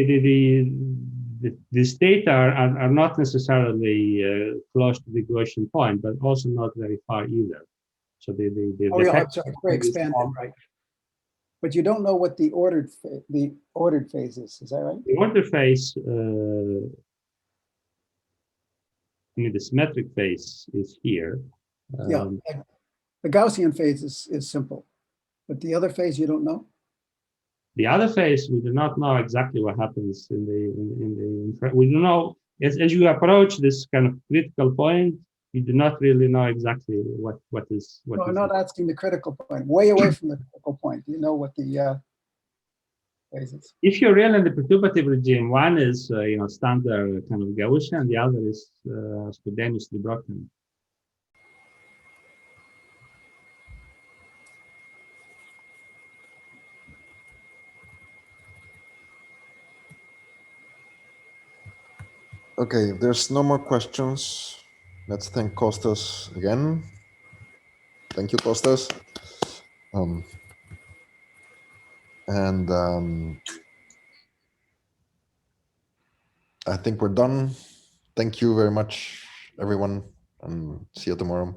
these data are not necessarily close to the Gaussian point, but also not very far either. So yeah, I'm sorry, very expanded, right? But you don't know what the ordered phase is that right? The ordered phase, I mean, the symmetric phase is here. Yeah, the Gaussian phase is simple, but the other phase you don't know. The other phase, we do not know exactly what happens in the we don't know, as you approach this kind of critical point, you do not really know exactly what is. No, I'm not asking the critical point, way away from the critical point. Do you know what the phases? If you're really in the perturbative regime, one is, standard kind of Gaussian, and the other is spontaneously broken. Okay, if there's no more questions, let's thank Kostas again. Thank you, Kostas. I think we're done. Thank you very much, everyone, and see you tomorrow.